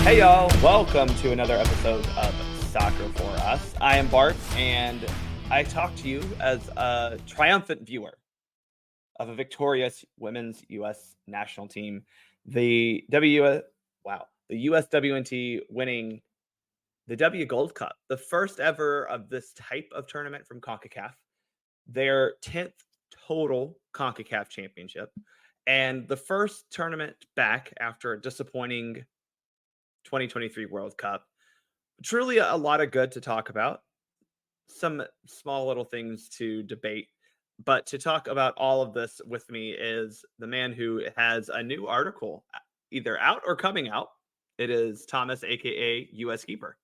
Hey y'all, welcome to another episode of Soccer for Us. I am Bart, and I talk to you as a triumphant viewer of a victorious women's U.S. national team. The the USWNT winning the W Gold Cup, the first ever of this type of tournament from Concacaf, their 10th total Concacaf championship, and the first tournament back after a disappointing 2023 World Cup. Truly a lot of good to talk about, some small little things to debate. But to talk about all of this with me is the man who has a new article either out or coming out. It is Thomas, aka US Keeper.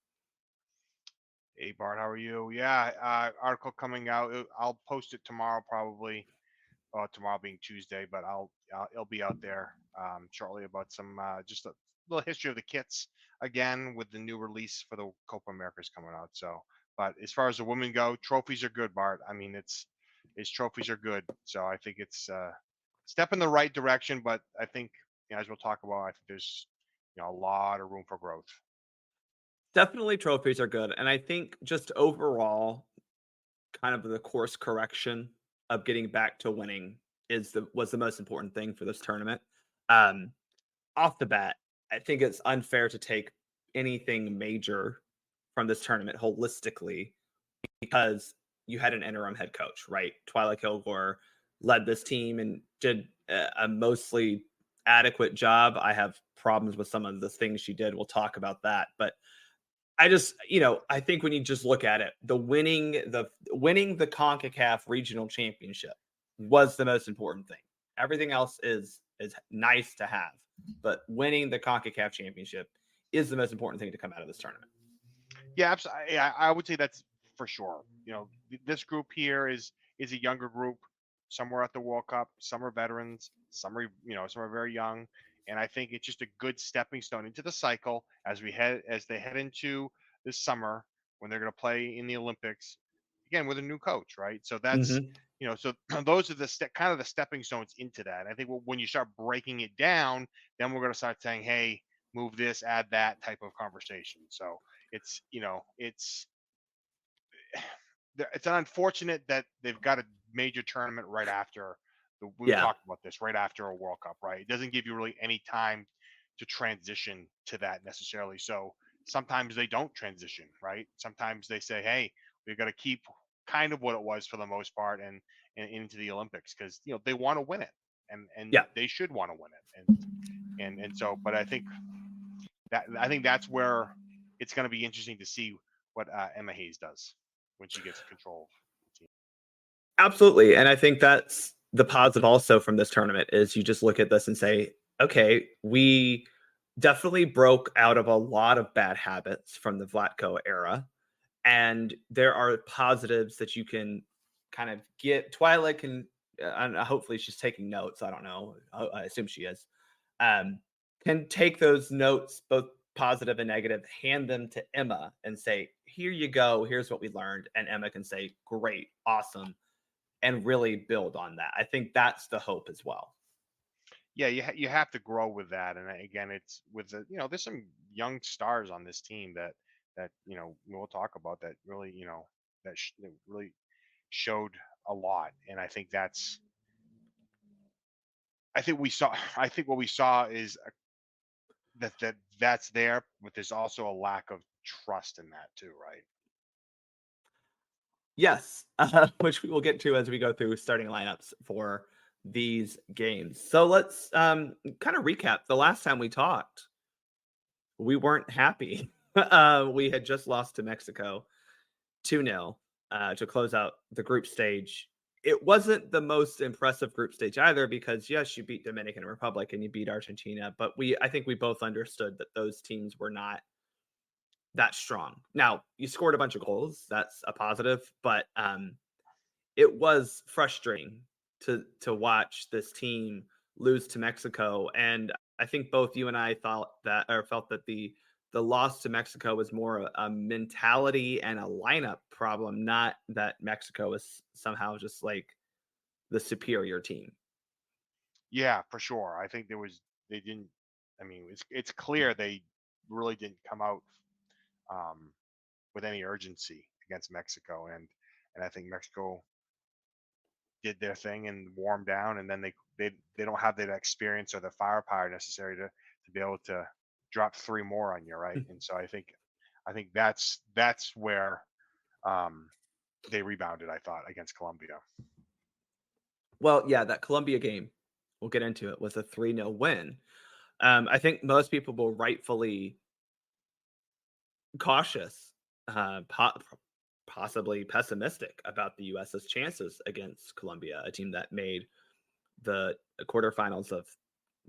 Hey Bart, how are you? Yeah, article coming out. I'll post it tomorrow, probably. Tomorrow being Tuesday, but it'll be out there shortly about some just a little history of the kits again with the new release for the Copa Americas coming out. So, but as far as the women go, trophies are good, Bart. I mean, its trophies are good. So I think it's step in the right direction, but I think as we'll talk about, I think there's a lot of room for growth. Definitely trophies are good. And I think just overall, kind of the course correction of getting back to winning was the most important thing for this tournament. Um, Off the bat, I think it's unfair to take anything major from this tournament holistically because you had an interim head coach, right? Twyla Kilgore led this team and did a mostly adequate job. I have problems with some of the things she did. We'll talk about that, but I just, I think when you just look at it, the winning the CONCACAF regional championship was the most important thing. Everything else is nice to have, but winning the CONCACAF championship is the most important thing to come out of this tournament. Yeah, absolutely. Yeah, I would say that's for sure. This group here is a younger group. Some were at the World Cup, some are veterans, some are very young, and I think it's just a good stepping stone into the cycle as they head into this summer when they're going to play in the Olympics again with a new coach, right? So that's Hmm. so those are kind of the stepping stones into that. I think when you start breaking it down, then we're going to start saying, hey, move this, add that type of conversation. So it's it's unfortunate that they've got a major tournament right after we Yeah, talked about this right after a World Cup, right? It doesn't give you really any time to transition to that necessarily. So sometimes they don't transition, right? Sometimes they say, hey, we've got to keep kind of what it was for the most part and into the Olympics because they want to win it and yeah. they should want to win it and so but I think that's where it's going to be interesting to see what Emma Hayes does when she gets control of the team. Absolutely. And I think that's the positive also from this tournament is you just look at this and say, okay, we definitely broke out of a lot of bad habits from the Vlatko era. And there are positives that you can kind of get. Twilight can, hopefully she's taking notes. I don't know. I assume she is. Um, can take those notes, both positive and negative, hand them to Emma and say, here you go. Here's what we learned. And Emma can say, great, awesome, and really build on that. I think that's the hope as well. Yeah, you have to grow with that, and again, it's with there's some young stars on this team that we'll talk about that really that really showed a lot, and I think we saw I think what we saw is that's there, but there's also a lack of trust in that too, right? Yes, which we will get to as we go through starting lineups for these games. So let's kind of recap. The last time we talked, we weren't happy. We had just lost to Mexico 2-0 to close out the group stage. It wasn't the most impressive group stage either because yes, you beat Dominican Republic and you beat Argentina, but I think we both understood that those teams were not that strong. Now, you scored a bunch of goals, that's a positive, but it was frustrating to watch this team lose to Mexico, and I think both you and I thought that or felt that the loss to Mexico was more a mentality and a lineup problem, not that Mexico is somehow just like the superior team. Yeah, for sure. I think they didn't. I mean, it's clear they really didn't come out um, with any urgency against Mexico, and I think Mexico did their thing and warmed down, and then they don't have that experience or the firepower necessary to be able to drop three more on you, right? And so I think that's where um, they rebounded. I thought against Colombia. Well, yeah, that Colombia game, we'll get into it, was a 3-0 win. I think most people were rightfully cautious, possibly pessimistic about the US's chances against Colombia, a team that made the quarterfinals of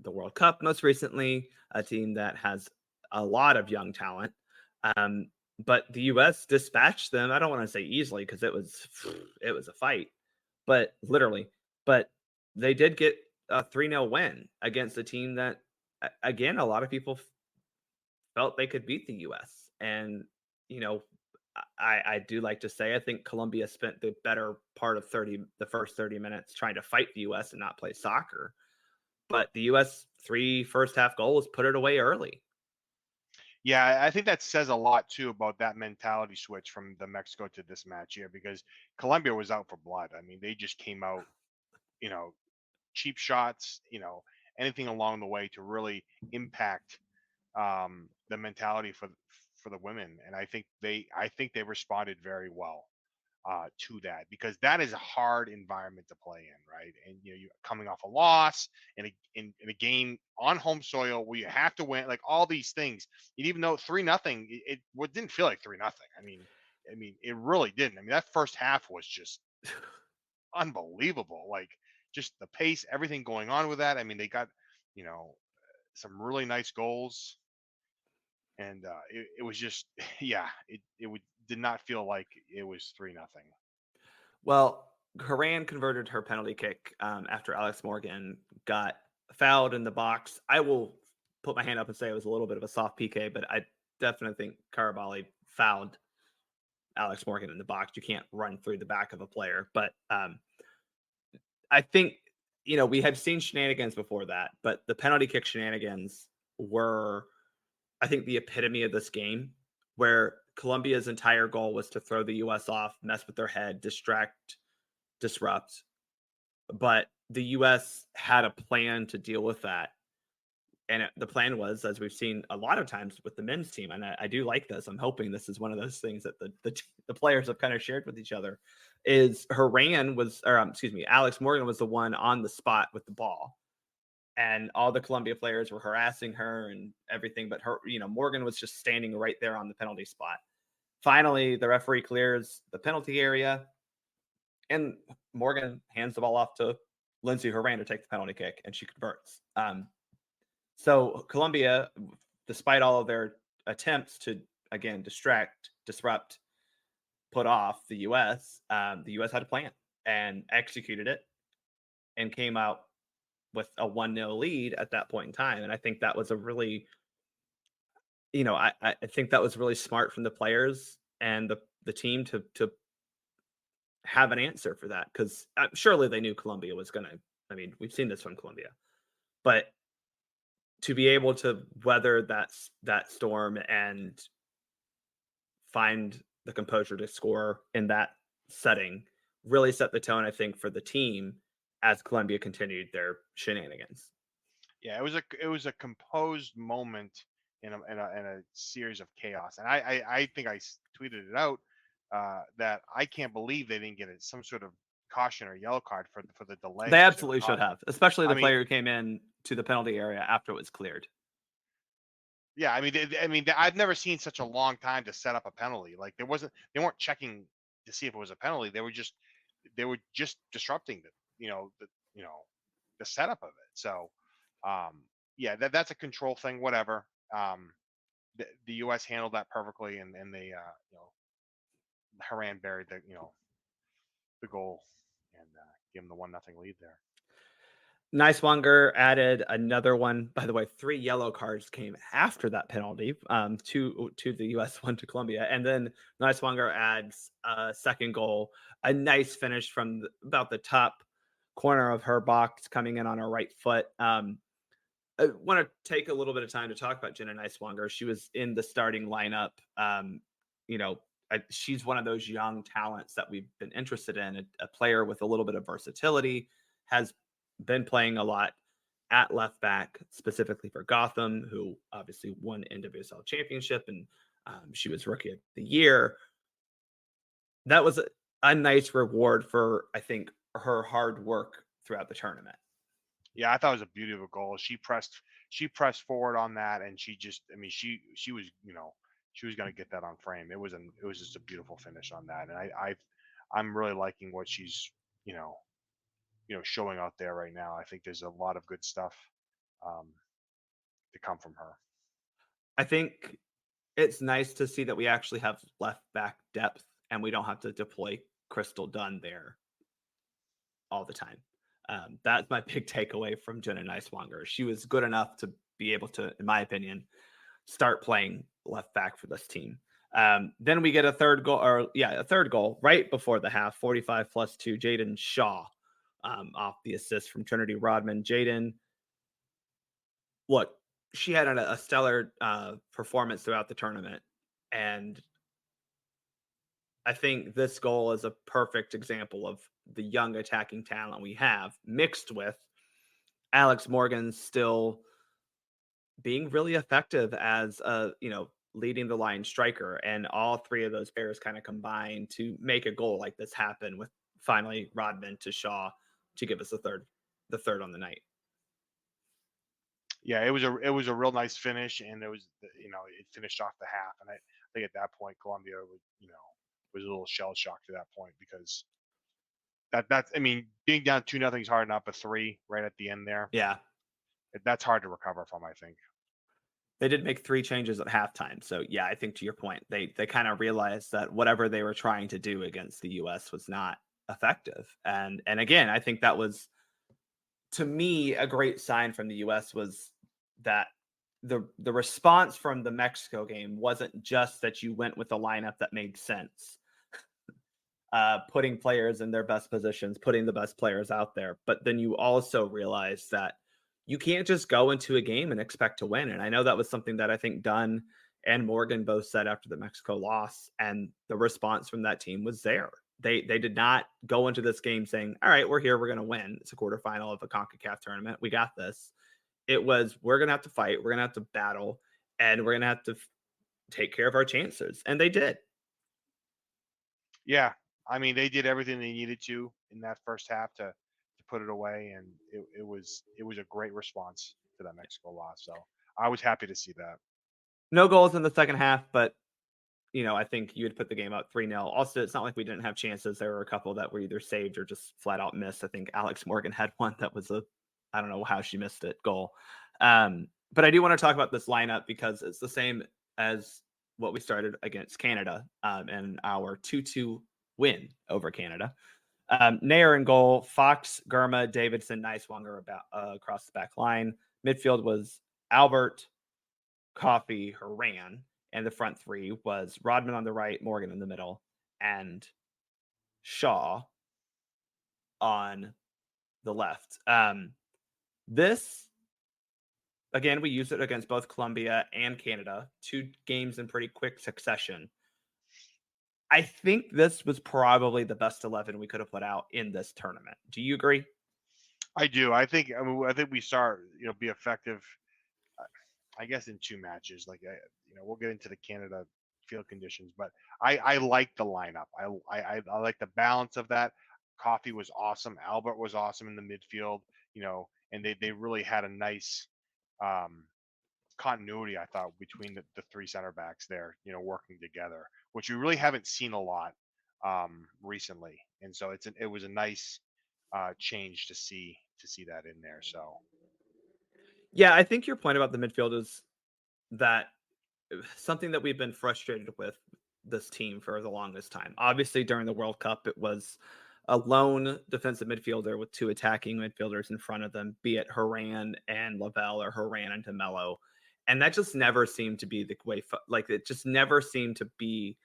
the World Cup most recently, a team that has a lot of young talent. But the US dispatched them. I don't want to say easily because it was a fight, but literally. But they did get a 3-0 win against a team that again a lot of people felt they could beat the US. And you know, I do like to say I think Colombia spent the better part of the first 30 minutes trying to fight the US and not play soccer. But the US three first half goals put it away early. Yeah, I think that says a lot too about that mentality switch from the Mexico to this match here, because Colombia was out for blood. I mean, they just came out, you know, cheap shots, anything along the way to really impact the mentality for the women, and I think they responded very well to that, because that is a hard environment to play in, right? And you're coming off a loss in a game on home soil where you have to win, like all these things. And even though 3-0, it didn't feel like 3-0. I mean, it really didn't. I mean, that first half was just unbelievable. Like just the pace, everything going on with that. I mean, they got you know some really nice goals, and it was just yeah, did not feel like it was 3-0. Well, Haran converted her penalty kick after Alex Morgan got fouled in the box. I will put my hand up and say it was a little bit of a soft PK, but I definitely think Carabali fouled Alex Morgan in the box. You can't run through the back of a player. But I think, we had seen shenanigans before that, but the penalty kick shenanigans were, I think, the epitome of this game, where Colombia's entire goal was to throw the US off, mess with their head, distract, disrupt. But the US had a plan to deal with that. And the plan was, as we've seen a lot of times with the men's team, and I do like this. I'm hoping this is one of those things that the players have kind of shared with each other. Is Alex Morgan was the one on the spot with the ball, and all the Columbia players were harassing her and everything. But Morgan was just standing right there on the penalty spot. Finally, the referee clears the penalty area, and Morgan hands the ball off to Lindsay Horan to take the penalty kick, and she converts. So Colombia, despite all of their attempts to, again, distract, disrupt, put off the U.S. Had a plan and executed it and came out with a 1-0 lead at that point in time. And I think that was a really, I think that was really smart from the players and the team to have an answer for that, because surely they knew Colombia was going to. I mean, we've seen this from Colombia, but to be able to weather that storm and find the composure to score in that setting really set the tone, I think, for the team as Colombia continued their shenanigans. Yeah, it was a composed moment in a series of chaos, and I think I tweeted it out that I can't believe they didn't get some sort of caution or yellow card for the delay, They which should have absolutely should cost. have, especially I the mean, player who came in to the penalty area after it was cleared. yeah, I mean, I've never seen such a long time to set up a penalty. Like they weren't checking to see if it was a penalty. They were just disrupting the setup of it. So, yeah, that's a control thing. Whatever. The U.S. handled that perfectly, and they, Haran buried the goal, and gave them the 1-0 lead there. Niswanger added another one. By the way, 3 yellow cards came after that penalty, to the US, one to Colombia. And then Niswanger adds a second goal, a nice finish from about the top corner of her box, coming in on her right foot. I want to take a little bit of time to talk about Jenna Nighswonger. She was in the starting lineup. You know, she's one of those young talents that we've been interested in. A player with a little bit of versatility, has been playing a lot at left back, specifically for Gotham, who obviously won NWSL championship, and she was rookie of the year. That was a nice reward for, I think, her hard work throughout the tournament. Yeah, I thought it was a beautiful goal. She pressed forward on that, and she just, I mean, she was, she was going to get that on frame. It was just a beautiful finish on that, and I'm really liking what she's, you know, showing out there right now. I think there's a lot of good stuff um, to come from her. I think it's nice to see that we actually have left back depth and we don't have to deploy Crystal Dunn there all the time. That's my big takeaway from Jenna Nighswonger. She was good enough to be able to, in my opinion, start playing left back for this team. Then we get a third goal, a third goal right before the half, 45+2, Jaden Shaw off the assist from Trinity Rodman. Jaden, look, she had a stellar performance throughout the tournament. And I think this goal is a perfect example of the young attacking talent we have, mixed with Alex Morgan still being really effective as leading the line striker. And all three of those pairs kind of combine to make a goal like this happen, with finally Rodman to Shaw to give us the third on the night. Yeah, it was a real nice finish, and it finished off the half, and I think at that point Columbia was a little shell shocked to that point, because that's, I mean, being down 2-0 is hard enough, but three right at the end there, Yeah. that's hard to recover from, I think. They did make 3 changes at halftime. So yeah, I think to your point, they kind of realized that whatever they were trying to do against the US was not effective. And again, I think that was, to me, a great sign from the US was that the response from the Mexico game wasn't just that you went with a lineup that made sense, putting players in their best positions, putting the best players out there. But then you also realize that you can't just go into a game and expect to win. And I know that was something that I think Dunn and Morgan both said after the Mexico loss. And the response from that team was there. They did not go into this game saying, all right, we're here, we're going to win. It's a quarterfinal of a Concacaf tournament. We got this. It was, we're going to have to fight, we're going to have to battle, and we're going to have to take care of our chances. And they did. Yeah, I mean, they did everything they needed to in that first half to put it away, and it was a great response to that Mexico loss. So I was happy to see that. No goals in the second half, but I think you would put the game up 3-0. Also, it's not like we didn't have chances. There were a couple that were either saved or just flat out missed. I think Alex Morgan had one that was I don't know how she missed it, goal. But I do want to talk about this lineup because it's the same as what we started against Canada in our 2-2 win over Canada. Nair in goal, Fox, Gurma, Davidson, Nighswonger across the back line. Midfield was Albert, Coffee, Haran, and the front three was Rodman on the right, Morgan in the middle, and Shaw on the left. This, again, we used it against both Colombia and Canada, 2 games in pretty quick succession. I think this was probably the best 11 we could have put out in this tournament. Do you agree? I do. I think we start, be effective, I guess, in 2 matches. Like, we'll get into the Canada field conditions, but I like the lineup. I like the balance of that. Coffee was awesome. Albert was awesome in the midfield. And they really had a nice um, continuity, I thought, between the 3 center backs there. Working together, which we really haven't seen a lot recently. And so it was a nice change to see that in there. So Yeah, I think your point about the midfield is that something that we've been frustrated with this team for the longest time. Obviously, during the World Cup, it was a lone defensive midfielder with 2 attacking midfielders in front of them, be it Haran and Lavelle or Haran and Demelo. And that just never seemed to be the way, it just never seemed to be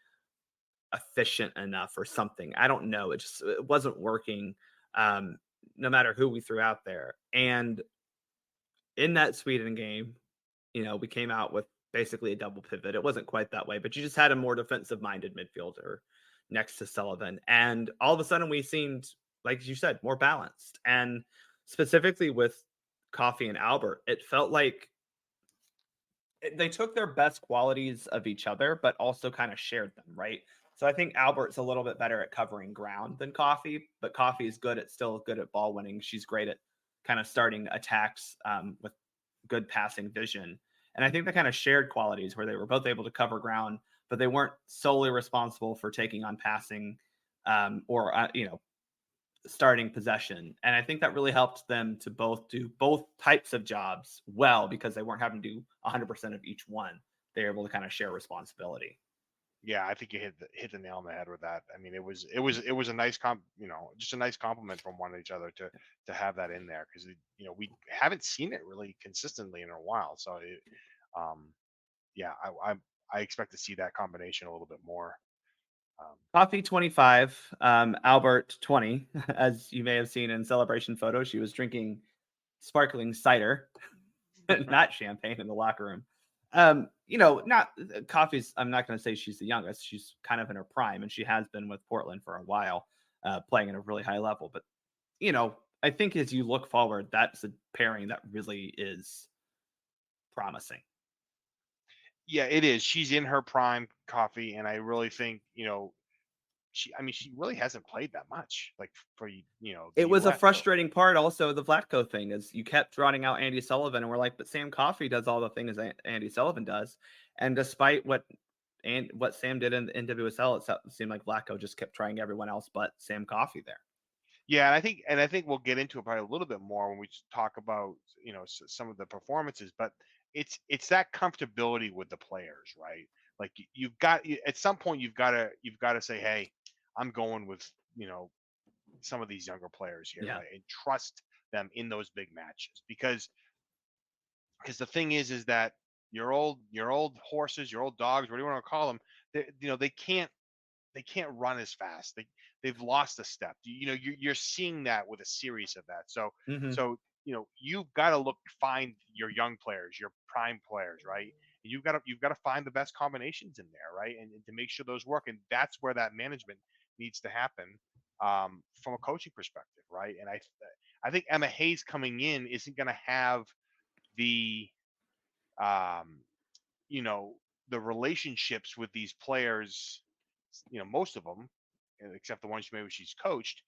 efficient enough or something. I don't know. It wasn't working, no matter who we threw out there. And in that Sweden game, we came out with basically a double pivot. It wasn't quite that way, but you just had a more defensive minded midfielder next to Sullivan. And all of a sudden we seemed, like you said, more balanced. And specifically with Coffee and Albert, it felt like they took their best qualities of each other, but also kind of shared them, right? So I think Albert's a little bit better at covering ground than Coffee, but Coffee is still good at ball winning. She's great at kind of starting attacks with good passing vision. And I think they kind of shared qualities where they were both able to cover ground, but they weren't solely responsible for taking on passing or starting possession. And I think that really helped them to both do both types of jobs well because they weren't having to do 100% of each one. They were able to kind of share responsibility. Yeah, I think you hit the nail on the head with that. I mean, it was a nice just a nice compliment from one each other to have that in there because we haven't seen it really consistently in a while. So um, yeah, I expect to see that combination a little bit more. Coffee 25, Albert 20. As you may have seen in celebration photos, she was drinking sparkling cider, not champagne in the locker room. Not Coffee's. I'm not going to say she's the youngest. She's kind of in her prime, and she has been with Portland for a while, playing at a really high level. But I think as you look forward, that's a pairing that really is promising. Yeah, it is. She's in her prime, Coffee, and I really think she really hasn't played that much, like for the It was a U.S. So frustrating part also of the Vlatko thing is you kept running out Andy Sullivan, and we're like, but Sam Coffey does all the things Andy Sullivan does. And despite what Sam did in the NWSL, it seemed like Vlatko just kept trying everyone else but Sam Coffey there. yeah, and I think we'll get into it probably a little bit more when we talk about some of the performances, but it's that comfortability with the players, right? Like at some point you've got to say, hey, I'm going with some of these younger players here, Yeah. right, and trust them in those big matches because the thing is that your old horses, your old dogs, what do you want to call them? They can't run as fast. They've lost a step. You're seeing that with a series of that. So Hmm. so you've got to find your young players, your prime players, right? And you've got to find the best combinations in there, right? And to make sure those work. And that's where that management needs to happen from a coaching perspective, right? And I think Emma Hayes coming in isn't going to have the um, you know the relationships with these players, most of them, except the ones maybe she's coached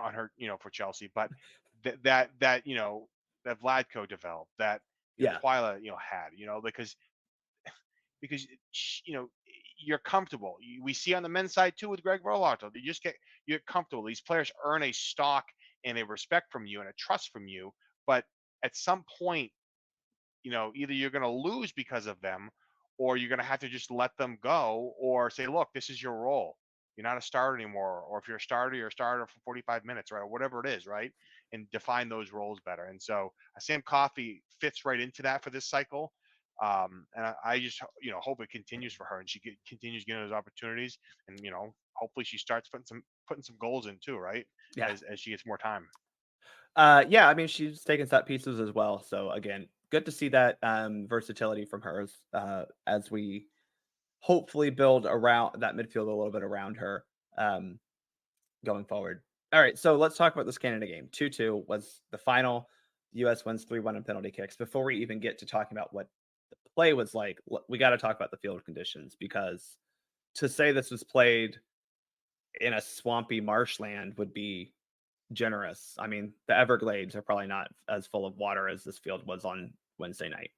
on her, for Chelsea, but that Vladko developed, that Yeah. Twyla had, because you're comfortable. We see on the men's side too with Greg Berhalter. You're comfortable. These players earn a stock and a respect from you and a trust from you, but at some point, either you're going to lose because of them or you're going to have to just let them go or say, look, this is your role. You're not a starter anymore. Or if you're a starter, you're a starter for 45 minutes, right? Or whatever it is, right? And define those roles better. And so Sam Coffey fits right into that for this cycle. And I just, hope it continues for her and she continues getting those opportunities. And, hopefully she starts putting some goals in too, right? Yeah. As she gets more time. Yeah, I mean, she's taken set pieces as well. So again, good to see that versatility from her as we hopefully build around that midfield a little bit around her um, going forward. All right, so let's talk about this Canada game. 2-2 was the final. The US wins 3-1 in penalty kicks. Before we even get to talking about what the play was like, we got to talk about the field conditions because to say this was played in a swampy marshland would be generous. I mean, the Everglades are probably not as full of water as this field was on Wednesday night.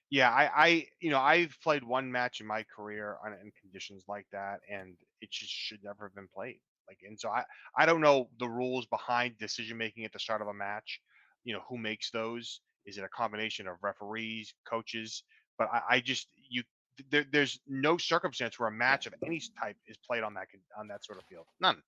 Yeah, I've played one match in my career in conditions like that, and it just should never have been played. Like, and so I don't know the rules behind decision making at the start of a match. Who makes those? Is it a combination of referees, coaches? But I just there's no circumstance where a match of any type is played on that sort of field. None.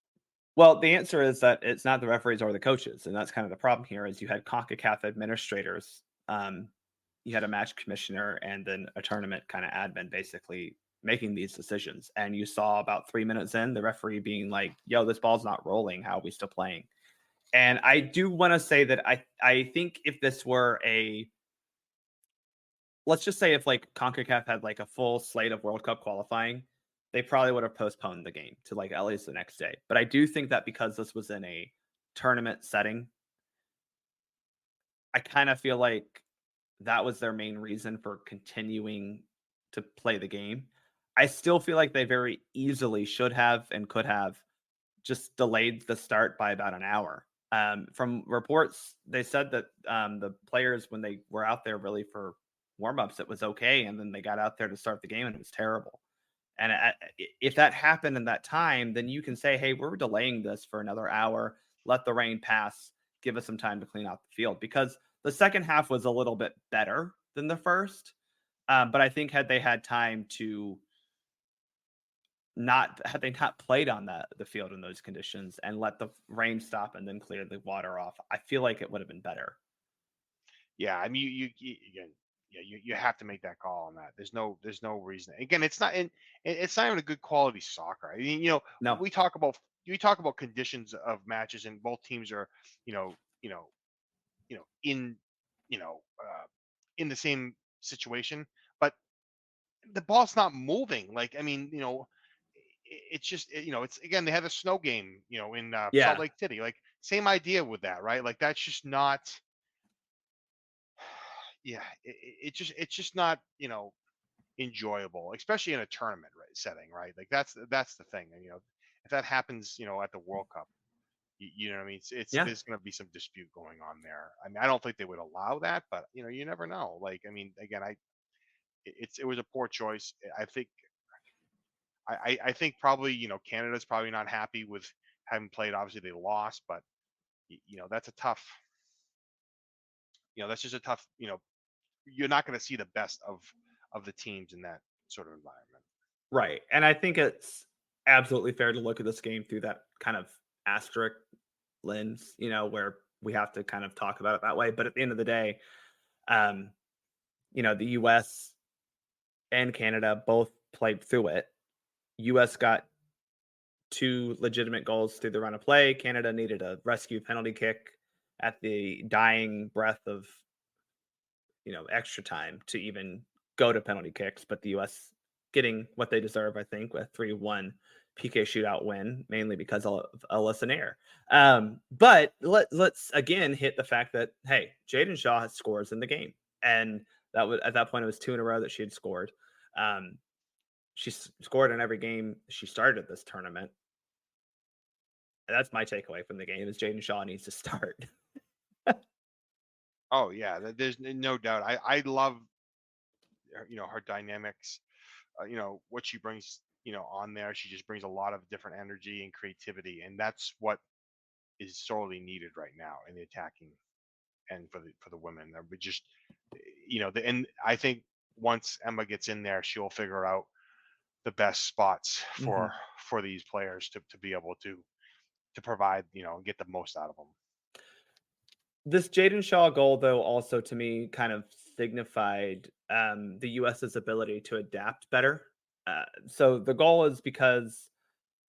Well, the answer is that it's not the referees or the coaches, and that's kind of the problem here. Is you had Concacaf administrators, you had a match commissioner, and then a tournament kind of admin, basically making these decisions. And you saw about 3 minutes in, the referee being like, "Yo, this ball's not rolling. How are we still playing?" And I do want to say that I think if this were let's just say if like CONCACAF had like a full slate of World Cup qualifying, they probably would have postponed the game to like at least the next day. But I do think that because this was in a tournament setting, I kind of feel like that was their main reason for continuing to play the game. I still feel like they very easily should have and could have just delayed the start by about an hour. From reports, they said that the players, when they were out there really for warm ups, it was okay. And then they got out there to start the game and it was terrible. And if that happened in that time, then you can say, hey, we're delaying this for another hour. Let the rain pass. Give us some time to clean out the field because the second half was a little bit better than the first. But I think had they had time to not had they not played on the field in those conditions and let the rain stop and then clear the water off, I feel like it would have been better. Yeah, I mean, again, yeah, you have to make that call on that. There's no reason. Again, it's not even a good quality soccer. I mean, No. we talk about conditions of matches, and both teams are, you know, you know, in, you know, in the same situation, but the ball's not moving. Like, I mean, it's just, it's again, they had a snow game, in Salt Yeah. Lake City. Like, same idea with that, right? Like, that's just not. Yeah, it's just not, enjoyable, especially in a tournament setting, right? Like, that's the thing. And if that happens, at the World Cup, you know what I mean? It's Yeah. there's going to be some dispute going on there. I mean, I don't think they would allow that, but you never know. Like, I mean, again, it was a poor choice. I think probably, Canada's probably not happy with having played. Obviously, they lost, but that's a tough. That's just a tough. You're not going to see the best of the teams in that sort of environment. Right. And I think it's absolutely fair to look at this game through that kind of asterisk lens, where we have to kind of talk about it that way. But at the end of the day, um, the US and Canada both played through it. US got two legitimate goals through the run of play. Canada needed a rescue penalty kick at the dying breath of extra time to even go to penalty kicks, but the US getting what they deserve, I think, with 3-1 PK shootout win, mainly because of Alyssa Nair. But let's again hit the fact that hey, Jaden Shaw has scores in the game, and that was at that point it was two in a row that she had scored. She scored in every game she started this tournament. And that's my takeaway from the game is Jaden Shaw needs to start. Oh yeah, there's no doubt. I love her, her dynamics. What she brings, on there. She just brings a lot of different energy and creativity, and that's what is sorely needed right now in the attacking and for the women. We just, and I think once Emma gets in there, she'll figure out the best spots for Mhm. for these players to be able to provide, and get the most out of them. This Jaden Shaw goal, though, also to me kind of signified the US's ability to adapt better. So the goal is because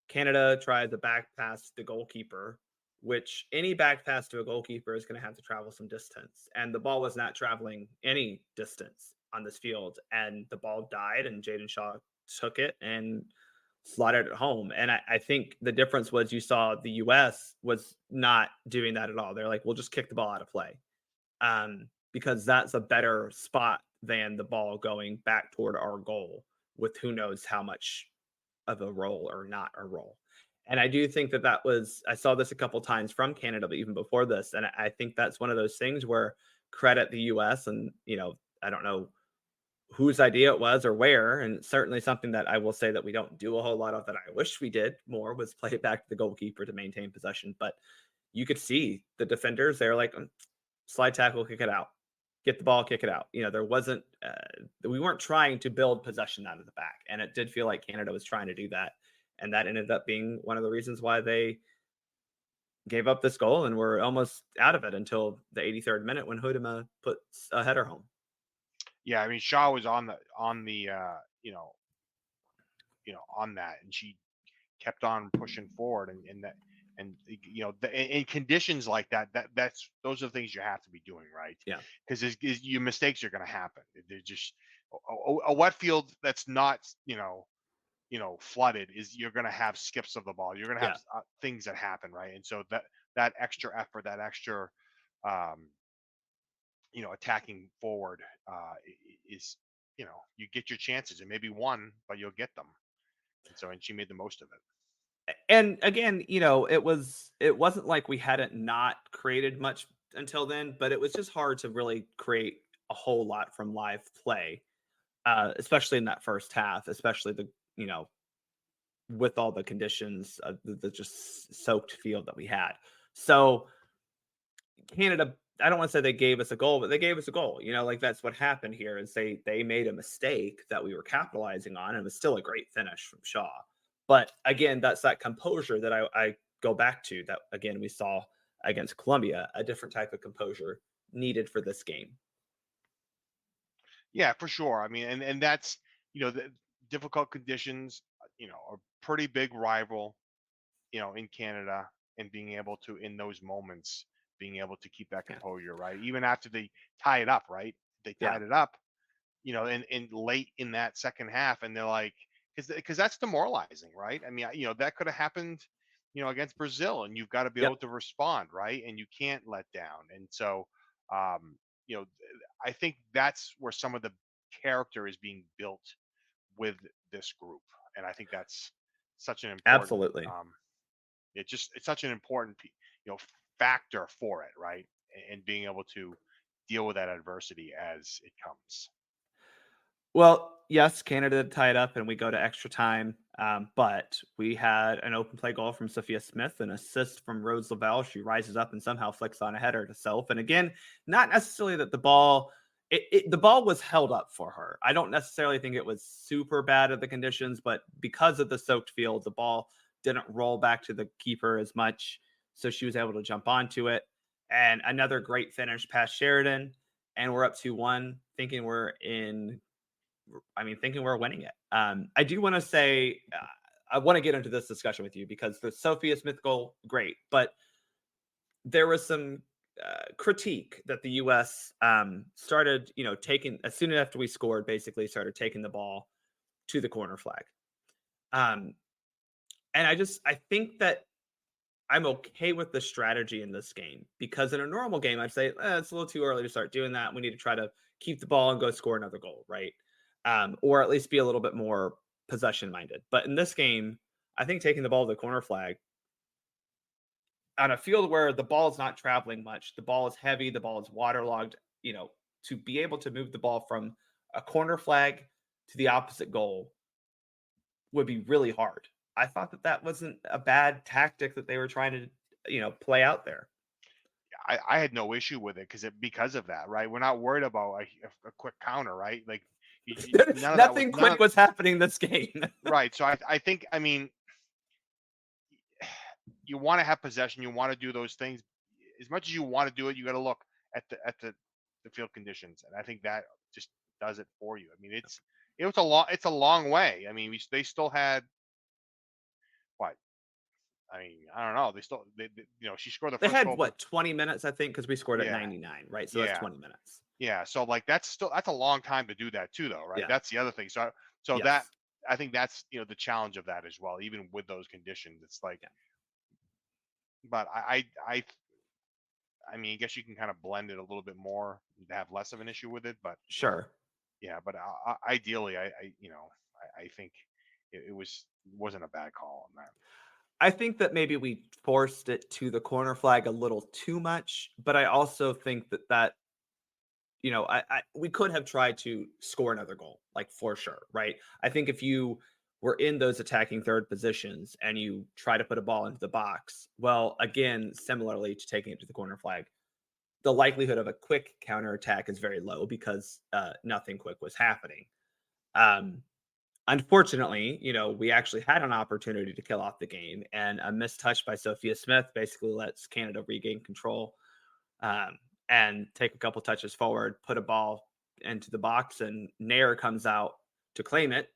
Canada tried the back pass to the goalkeeper, which any back pass to a goalkeeper is going to have to travel some distance. And the ball was not traveling any distance on this field. And the ball died, and Jaden Shaw took it and slotted it home. And I think the difference was you saw the US was not doing that at all. They're like, we'll just kick the ball out of play because that's a better spot than the ball going back toward our goal with who knows how much of a role or not a role. And I do think that I saw this a couple times from Canada, but even before this. And I think that's one of those things where credit the US and, I don't know whose idea it was or where. And certainly something that I will say that we don't do a whole lot of that I wish we did more was play it back to the goalkeeper to maintain possession. But you could see the defenders, they're like, slide tackle, kick it out, get the ball, kick it out. There wasn't, we weren't trying to build possession out of the back. And it did feel like Canada was trying to do that. And that ended up being one of the reasons why they gave up this goal and were almost out of it until the 83rd minute when Hudema puts a header home. Yeah, I mean, Shaw was on the on that, and she kept on pushing forward, and that And in conditions like that, those are the things you have to be doing, right? Yeah. Because your mistakes are going to happen. They're just a wet field that's not flooded is you're going to have skips of the ball. You're going to have Yeah. things that happen, right? And so that extra effort, that extra um, attacking forward is you get your chances and maybe one, but you'll get them. And she made the most of it. And again, it wasn't like we hadn't not created much until then, but it was just hard to really create a whole lot from live play, especially in that first half, especially with all the conditions of the just soaked field that we had. So Canada, I don't want to say they gave us a goal, but they gave us a goal. Like that's what happened here is they made a mistake that we were capitalizing on, and it was still a great finish from Shaw. But again, that's that composure that I go back to that again we saw against Colombia, a different type of composure needed for this game. Yeah, for sure. I mean, and that's the difficult conditions. A pretty big rival. In Canada, and being able to in those moments being able to keep that Yeah. composure, right? Even after they tie it up, right? They Yeah. tied it up, in late in that second half, and they're like, because that's demoralizing, right? I mean, that could have happened, against Brazil, and you've got to be able Yep. to respond, right? And you can't let down. And so, um, I think that's where some of the character is being built with this group, and I think that's such an important. Absolutely. It's such an important you know factor for it, right? And being able to deal with that adversity as it comes. Well, yes, Canada tied up and we go to extra time. But we had an open play goal from Sophia Smith, an assist from Rose Lavelle. She rises up and somehow flicks on a header to self. And again, not necessarily that the ball was held up for her. I don't necessarily think it was super bad of the conditions, but because of the soaked field, the ball didn't roll back to the keeper as much. So she was able to jump onto it. And another great finish past Sheridan. And we're up 2-1, thinking we're winning it. I do want to say, I want to get into this discussion with you because the Sophia Smith goal, great, but there was some critique that the U.S. Started, taking as soon after we scored, basically started taking the ball to the corner flag. Um, and I think that I'm okay with the strategy in this game because in a normal game, I'd say it's a little too early to start doing that. We need to try to keep the ball and go score another goal, right? Or at least be a little bit more possession minded. But in this game, I think taking the ball to the corner flag on a field where the ball is not traveling much, the ball is heavy, the ball is waterlogged, to be able to move the ball from a corner flag to the opposite goal would be really hard. I thought that wasn't a bad tactic that they were trying to, play out there. I had no issue with it because of that, right? We're not worried about a quick counter, right? Like none of that was Nothing none of quick was happening this game. right. So I think, I mean, you want to have possession, you want to do those things as much as you want to do it. You got to look at the field conditions, and I think that just does it for you. I mean, it's a long way. I mean, they still had what? I mean, I don't know. They still she scored the They first had goal for what, 20 minutes, I think, because we scored at yeah 99, right? So that's yeah 20 minutes. yeah. So like that's a long time to do that too, though, right? Yeah. That's the other thing. So that Yes. I think that's the challenge of that as well. Even with those conditions, it's like, Yeah. but I mean, I guess you can kind of blend it a little bit more to have less of an issue with it. But Sure. yeah, but ideally, I think it wasn't a bad call on that. I think that maybe we forced it to the corner flag a little too much, but I also think that we could have tried to score another goal, like for sure, right? I think if you were in those attacking third positions and you try to put a ball into the box, well, again, similarly to taking it to the corner flag, the likelihood of a quick counterattack is very low because nothing quick was happening. Um, Unfortunately, we actually had an opportunity to kill off the game, and a missed touch by Sophia Smith basically lets Canada regain control, um, and take a couple touches forward, put a ball into the box, and Nair comes out to claim it.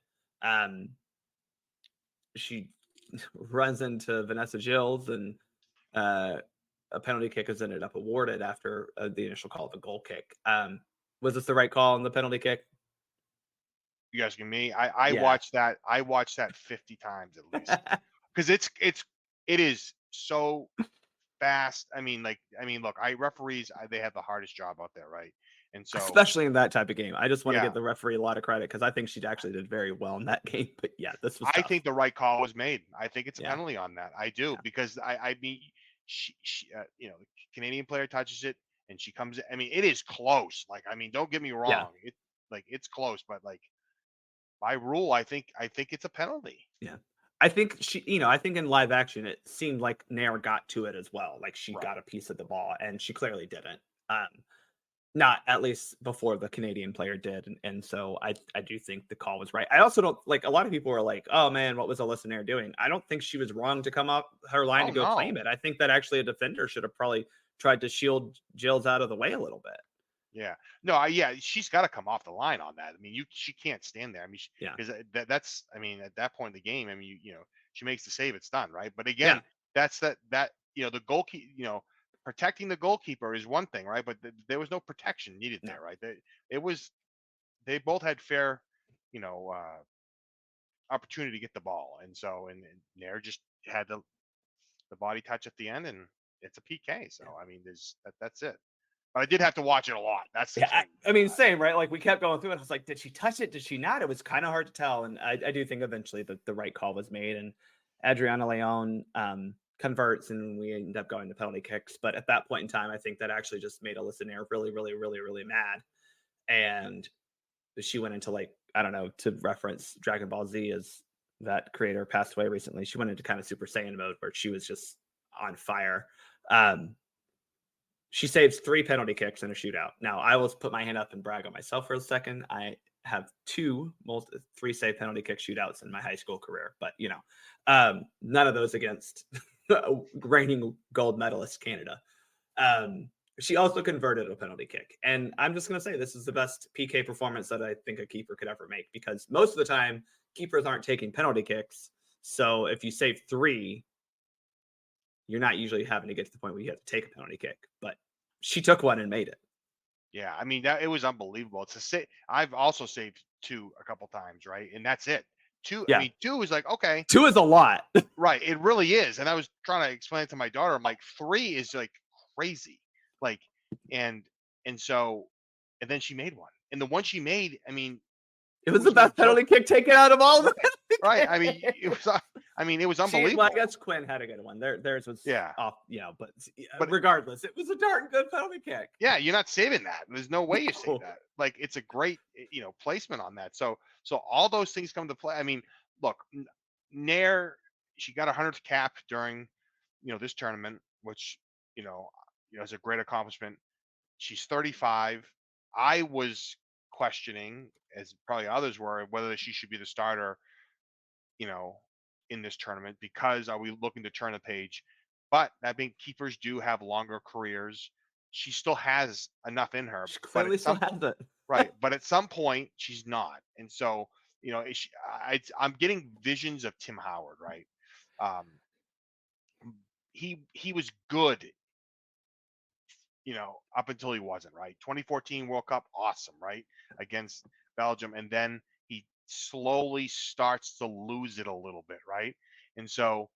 She runs into Vanessa Gilles and a penalty kick is ended up awarded after the initial call of a goal kick. Was this the right call on the penalty kick? You asking me? I Yeah. watched that. I watched that 50 times at least because it is so fast. I mean, look, referees, they have the hardest job out there, right? And so, Especially in that type of game. I just want to yeah, give the referee a lot of credit because I think she actually did very well in that game. But yeah, this was I tough. think the right call was made. I think it's a Yeah. penalty on that. I do Yeah. because I mean, the Canadian player touches it and she comes. I mean, it is close. Like, I mean, don't get me Yeah. wrong. It's close, but like by rule, I think it's a penalty. Yeah. I think I think in live action, it seemed like Nair got to it as well. Like she Right. got a piece of the ball and she clearly didn't. Um, Not at least before the Canadian player did. And so I do think the call was right. I also don't like a lot of people are like, oh man, what was Alyssa Nair doing? I don't think she was wrong to come up her line Oh to go no. claim it. I think that actually a defender should have probably tried to shield Jills out of the way a little bit. Yeah. No, yeah, she's got to come off the line on that. I mean, she can't stand there. I mean, Yeah. because that's, I mean, at that point in the game, I mean, she makes the save, it's done, right? But Yeah. again, that's the goalkeeper, protecting the goalkeeper is one thing, right? But there was no protection needed No. there, right? They both had fair, opportunity to get the ball, and so and Nair just had the body touch at the end, and it's a PK. So Yeah. I mean, that's it. But I did have to watch it a lot. That's the Yeah, thing. I mean, same, right? Like we kept going through it. I was like, did she touch it? Did she not? It was kind of hard to tell. And I do think eventually the right call was made and Adriana Leon converts and we end up going to penalty kicks. But at that point in time, I think that actually just made Alyssa Nair really, really, really, really mad. And she went into like, I don't know, to reference Dragon Ball Z as that creator passed away recently. She went into kind of Super Saiyan mode where she was just on fire. She saves 3 penalty kicks in a shootout. Now, I will put my hand up and brag on myself for a second. I have 3 save penalty kick shootouts in my high school career, but none of those against reigning gold medalist Canada. She also converted a penalty kick, and I'm just going to say this is the best PK performance that I think a keeper could ever make because most of the time keepers aren't taking penalty kicks. So if you save 3, you're not usually having to get to the point where you have to take a penalty kick, but she took one and made it. Yeah, I mean it was unbelievable. I've also saved 2 a couple times, right? And that's it. 2. I Yeah. mean, 2 is like okay, 2 is a lot. right? It really is. And I was trying to explain it to my daughter. I'm like, 3 is like crazy, like, and so, and then she made one, and the one she made, I mean, It it was the was no best penalty joke, kick taken out of all of right? them. Right. I mean, it was Well, unbelievable. I guess Quinn had a good one. Theirs was Yeah, off, but but regardless, it was a darn good penalty kick. yeah, you're not saving that. There's no way you save No. that. Like it's a great, placement on that. So all those things come to play. I mean, look, Nair, she got 100th cap during, this tournament, which, is a great accomplishment. She's 35. I was questioning, as probably others were, whether she should be the starter, you know, in this tournament because are we looking to turn the page? But that being keepers do have longer careers. She still has enough in her, She but clearly still has it. right, but at some point she's not. And so, I'm getting visions of Tim Howard, right? Um, he was good, up until he wasn't, right? 2014 World Cup, awesome, right? Against Belgium. And then he slowly starts to lose it a little bit, right? And so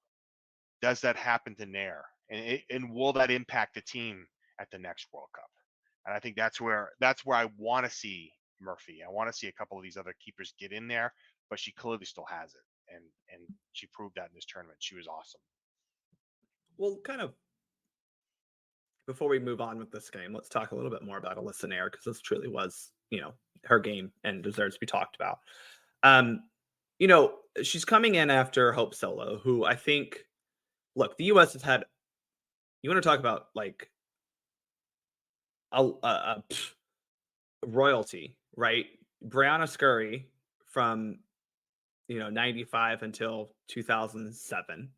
does that happen to Nair? And will that impact the team at the next World Cup? And I think that's where I want to see Murphy. I want to see a couple of these other keepers get in there, but she clearly still has it. And she proved that in this tournament. She was awesome. Well, kind of before we move on with this game, let's talk a little bit more about Alyssa Nair because this truly was, her game and deserves to be talked about. She's coming in after Hope Solo, who I think, look, the U.S. has had. You want to talk about like a royalty, right? Brianna Scurry from 95 until 2007,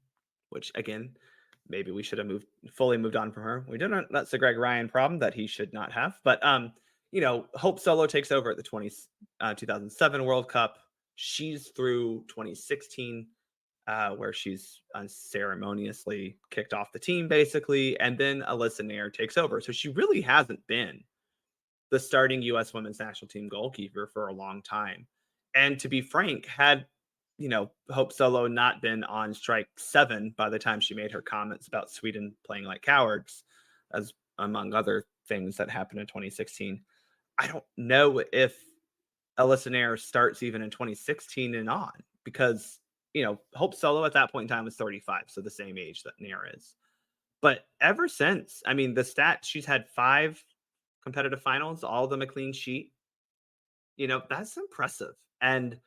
which again, maybe we should have fully moved on from her. We didn't. That's the Greg Ryan problem that he should not have. But Hope Solo takes over at the 2007 World Cup. She's through 2016 where she's unceremoniously kicked off the team, basically, and then Alyssa Nair takes over. So she really hasn't been the starting U.S. women's national team goalkeeper for a long time. And to be frank, had Hope Solo not been on strike 7 by the time she made her comments about Sweden playing like cowards, as among other things that happened in 2016, I don't know if Alyssa Nair starts even in 2016 and on, because Hope Solo at that point in time was 35, so the same age that Nair is. But ever since, I mean, the stat, she's had 5 competitive finals, all of them a clean sheet. That's impressive. And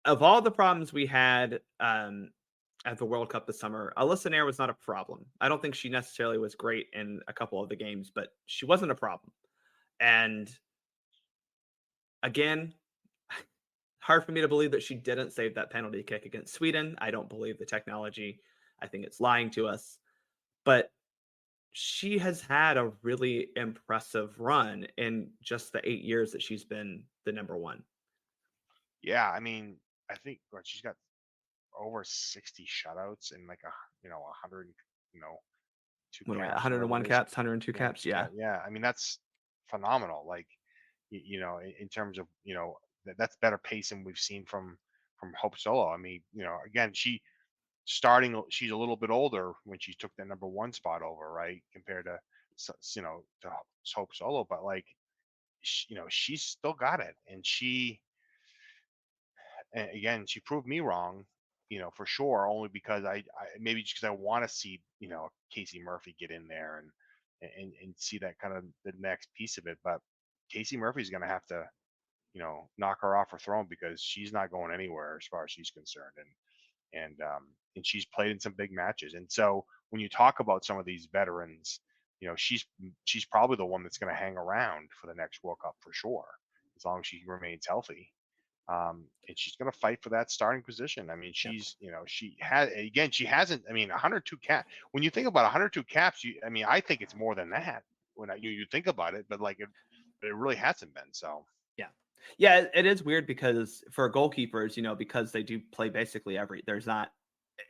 of all the problems we had at the World Cup this summer, Alyssa Nair was not a problem. I don't think she necessarily was great in a couple of the games, but she wasn't a problem. And again, hard for me to believe that she didn't save that penalty kick against Sweden. I don't believe the technology. I think it's lying to us. But she has had a really impressive run in just the 8 years that she's been the number one. Yeah, I mean, I think she's got over 60 shutouts and like 100, two What am I at? caps or whatever 101 it is. caps, 102 Yeah, caps. Yeah. yeah. I mean, that's phenomenal. Like, in terms of that's better pace than we've seen from Hope Solo. I mean, again, she's a little bit older when she took that number one spot over, right? Compared to to Hope Solo, but like, she's still got it, and again, she proved me wrong, for sure, only because I maybe just because I want to see, Casey Murphy get in there and see that kind of the next piece of it. But Casey Murphy's going to have to, knock her off her throne because she's not going anywhere as far as she's concerned. And she's played in some big matches. And so when you talk about some of these veterans, she's probably the one that's going to hang around for the next World Cup for sure, as long as she remains healthy. And she's going to fight for that starting position. I mean, Yep. she hasn't. I mean, 102 cap. When you think about 102 caps, I mean, I think it's more than that when you think about it, but like it really hasn't been. So Yeah. Yeah, it is weird because for goalkeepers, because they do play basically there's not,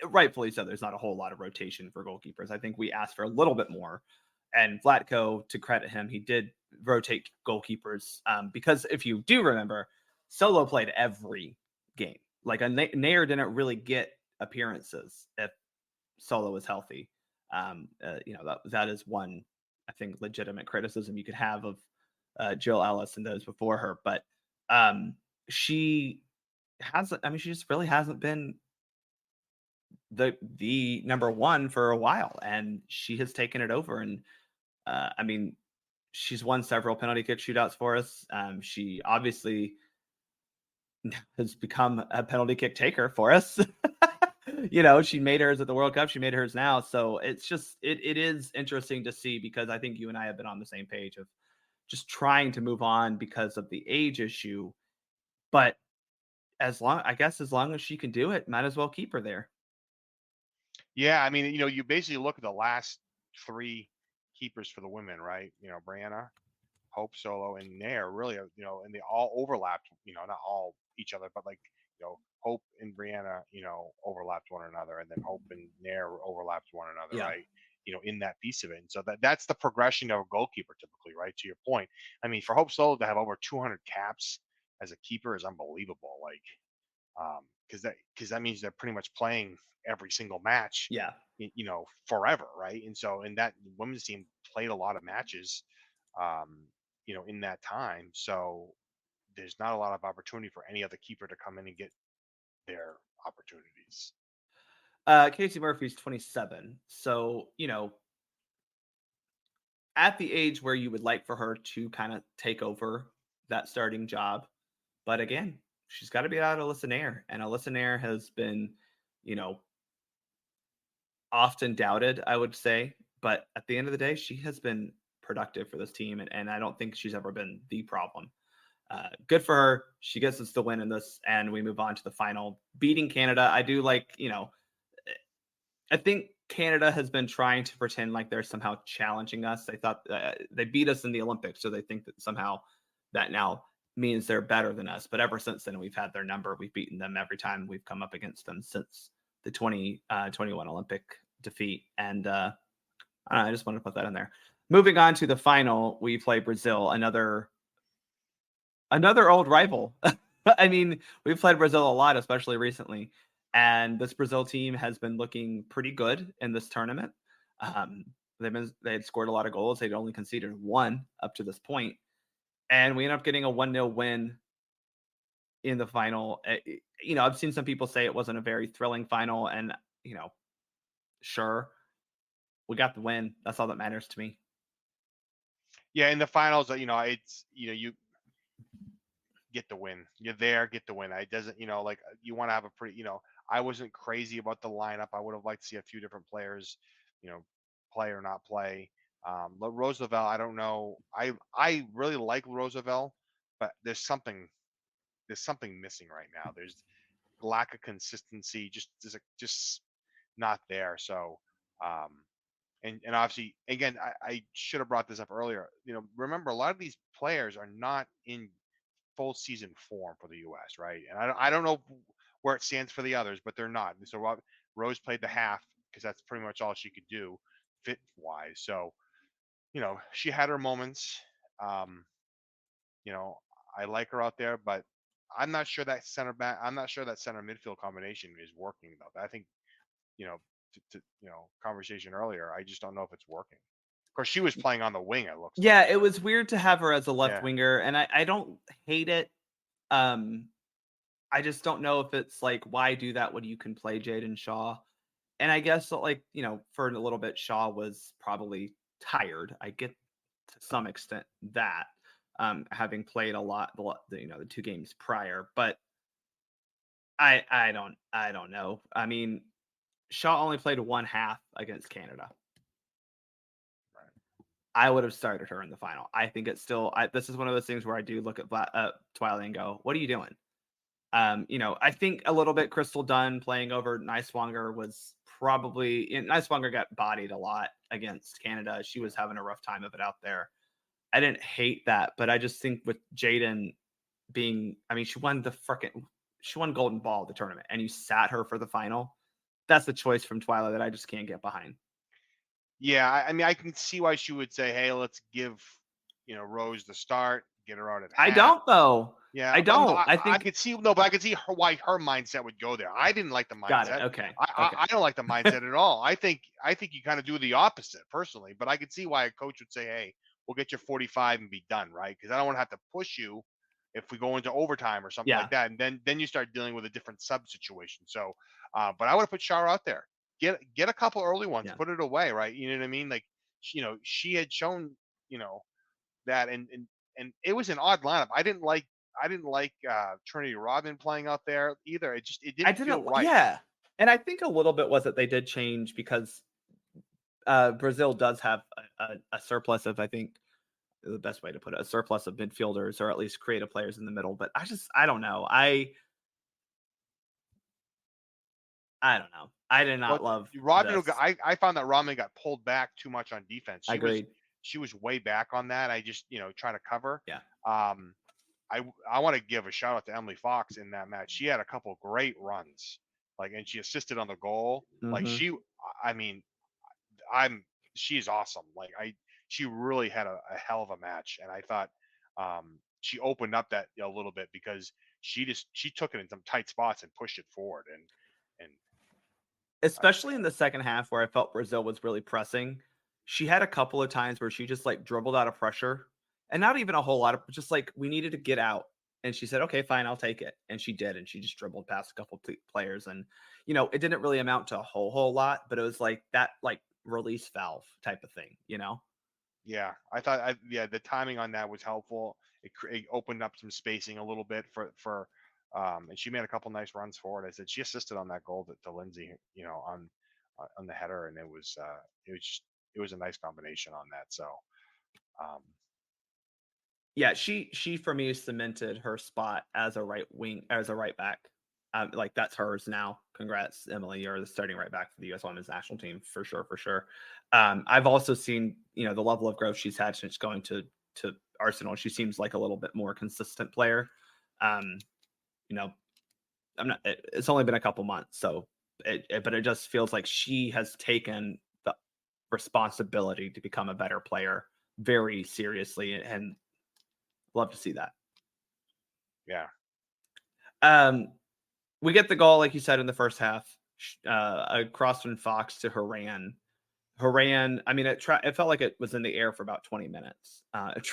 rightfully so, there's not a whole lot of rotation for goalkeepers. I think we asked for a little bit more. And Vlatko, to credit him, he did rotate goalkeepers, because if you do remember, Solo played every game. Like Nair didn't really get appearances if Solo was healthy. That is one, I think, legitimate criticism you could have of Jill Ellis and those before her. But she hasn't. I mean, she just really hasn't been the number one for a while, and she has taken it over. And I mean, she's won several penalty kick shootouts for us. She obviously has become a penalty kick taker for us. She made hers at the World Cup. She made hers now. So it's just, it is interesting to see, because I think you and I have been on the same page of just trying to move on because of the age issue. But as long as she can do it, might as well keep her there. yeah, I mean, you basically look at the last three keepers for the women, right? Brianna, Hope Solo, and Nair really, and they all overlapped, not all each other, but like, Hope and Brianna, overlapped one another, and then Hope and Nair overlapped one another, Yeah. right? In that piece of it. And so that's the progression of a goalkeeper typically, right? To your point. I mean, for Hope Solo to have over 200 caps as a keeper is unbelievable. Like, because that means they're pretty much playing every single match, Yeah. forever, right? And so, and that women's team played a lot of matches, um, in that time. So there's not a lot of opportunity for any other keeper to come in and get their opportunities. Casey Murphy's 27. So, at the age where you would like for her to kind of take over that starting job. But again, she's got to be out of Alyssa Nair. And Alyssa Nair has been, you know, often doubted, I would say. But at the end of the day, she has been productive for this team. And I don't think she's ever been the problem. Good for her. She gets us the win in this. And we move on to the final. Beating Canada. I do like, I think Canada has been trying to pretend like they're somehow challenging us. They thought they beat us in the Olympics. So they think that somehow that now means they're better than us. But ever since then, we've had their number. We've beaten them every time we've come up against them since the 2021 Olympic defeat. And I don't know, I just wanted to put that in there. Moving on to the final, we play Brazil, another old rival. I mean, we've played Brazil a lot, especially recently. And this Brazil team has been looking pretty good in this tournament. They had scored a lot of goals. They'd only conceded one up to this point. And we ended up getting a 1-0 win in the final. I've seen some people say it wasn't a very thrilling final. And, sure, we got the win. That's all that matters to me. Yeah, in the finals, it's you get the win. You're there, get the win. It doesn't, like you want to have a pretty, I wasn't crazy about the lineup. I would have liked to see a few different players, play or not play. Roosevelt, I don't know. I really like Roosevelt, but there's something missing right now. There's lack of consistency, just not there. So, and obviously, again, I should have brought this up earlier. Remember, a lot of these players are not in full season form for the U.S., right? And I don't know where it stands for the others, but they're not. So Rose played the half because that's pretty much all she could do fit wise. So, she had her moments. Um, I like her out there, but I'm not sure that center back. I'm not sure that center midfield combination is working though. I think, conversation earlier. I just don't know if it's working. Of course, she was playing on the wing. It looks like. Yeah, it was weird to have her as a left Yeah. winger, and I don't hate it. I just don't know if it's like, why do that when you can play Jaden Shaw? And I guess, like, for a little bit, Shaw was probably tired. I get to some extent that, having played a lot, the 2 games prior, but I don't know. I mean, Shaw only played one half against Canada. I would have started her in the final. I think it's still. This is one of those things where I do look at Twilight and go, "What are you doing?" I think a little bit Crystal Dunn playing over Niswanger was probably. Niswanger got bodied a lot against Canada. She was having a rough time of it out there. I didn't hate that, but I just think with Jaden being, she won Golden Ball of the tournament, and you sat her for the final. That's the choice from Twilight that I just can't get behind. Yeah, I mean, I can see why she would say, "Hey, let's give, Rose the start, get her out at half." I don't though. Yeah, I but no, don't. I I think could see but I could see why her mindset would go there. I didn't like the got it. mindset. Okay. I don't like the mindset at all. I think you kind of do the opposite personally, but I could see why a coach would say, "Hey, we'll get your 45 and be done," right? Because I don't want to have to push you if we go into overtime or something Yeah. like that, and then you start dealing with a different sub situation. So, but I would have put Shara out there. Get a couple early ones, Yeah. put it away, right? You know what I mean? Like, she had shown, that, and it was an odd lineup. I didn't like Trinity Rodman playing out there either. It didn't feel right. Yeah. And I think a little bit was that they did change because Brazil does have a surplus of, I think, the best way to put it, a surplus of midfielders, or at least creative players in the middle. But I don't know. I don't know. I did not love Rodman. this. I found that Rodman got pulled back too much on defense. She was way back on that. I just trying to cover. Yeah. I want to give a shout out to Emily Fox in that match. She had a couple of great runs, and she assisted on the goal. Mm-hmm. She's awesome. She really had a hell of a match, and I thought she opened up that a little bit because she took it in some tight spots and pushed it forward, and Especially in the second half where I felt Brazil was really pressing. She had a couple of times where she just like dribbled out of pressure, and not even a whole lot of, just like, we needed to get out. And she said, "Okay, fine, I'll take it." And she did. And she just dribbled past a couple players. And, it didn't really amount to a whole lot, but it was like that, like, release valve type of thing, Yeah, I thought, the timing on that was helpful. It opened up some spacing a little bit for and she made a couple nice runs forward. I said she assisted on that goal to Lindsay, on the header, and it was a nice combination on that. So, Yeah, she for me cemented her spot as a right back. Like, that's hers now. Congrats, Emily. You're the starting right back for the U.S. Women's National Team for sure, for sure. I've also seen the level of growth she's had since going to to Arsenal. She seems like a little bit more consistent player. You know, it's only been a couple months, so but it just feels like she has taken the responsibility to become a better player very seriously, and love to see that. Yeah. We get the goal, like you said, in the first half. A cross from Fox to Haran. I mean, it felt like it was in the air for about 20 minutes. But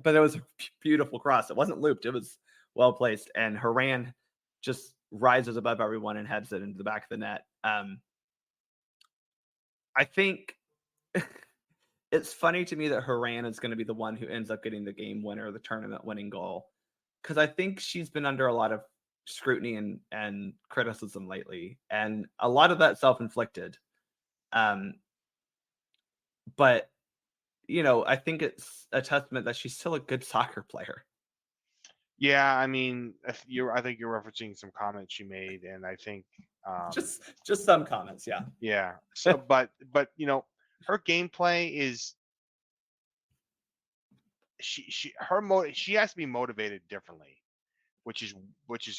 it was a beautiful cross. It wasn't looped. It was well placed. And Haran just rises above everyone and heads it into the back of the net. I think it's funny to me that Haran is going to be the one who ends up getting the game winner, the tournament winning goal, because I think she's been under a lot of scrutiny and criticism lately, and a lot of that self-inflicted. But I think it's a testament that she's still a good soccer player. Yeah, I mean, I think you're referencing some comments she made, and I think Just some comments, yeah. yeah. So, but her gameplay is she has to be motivated differently, which is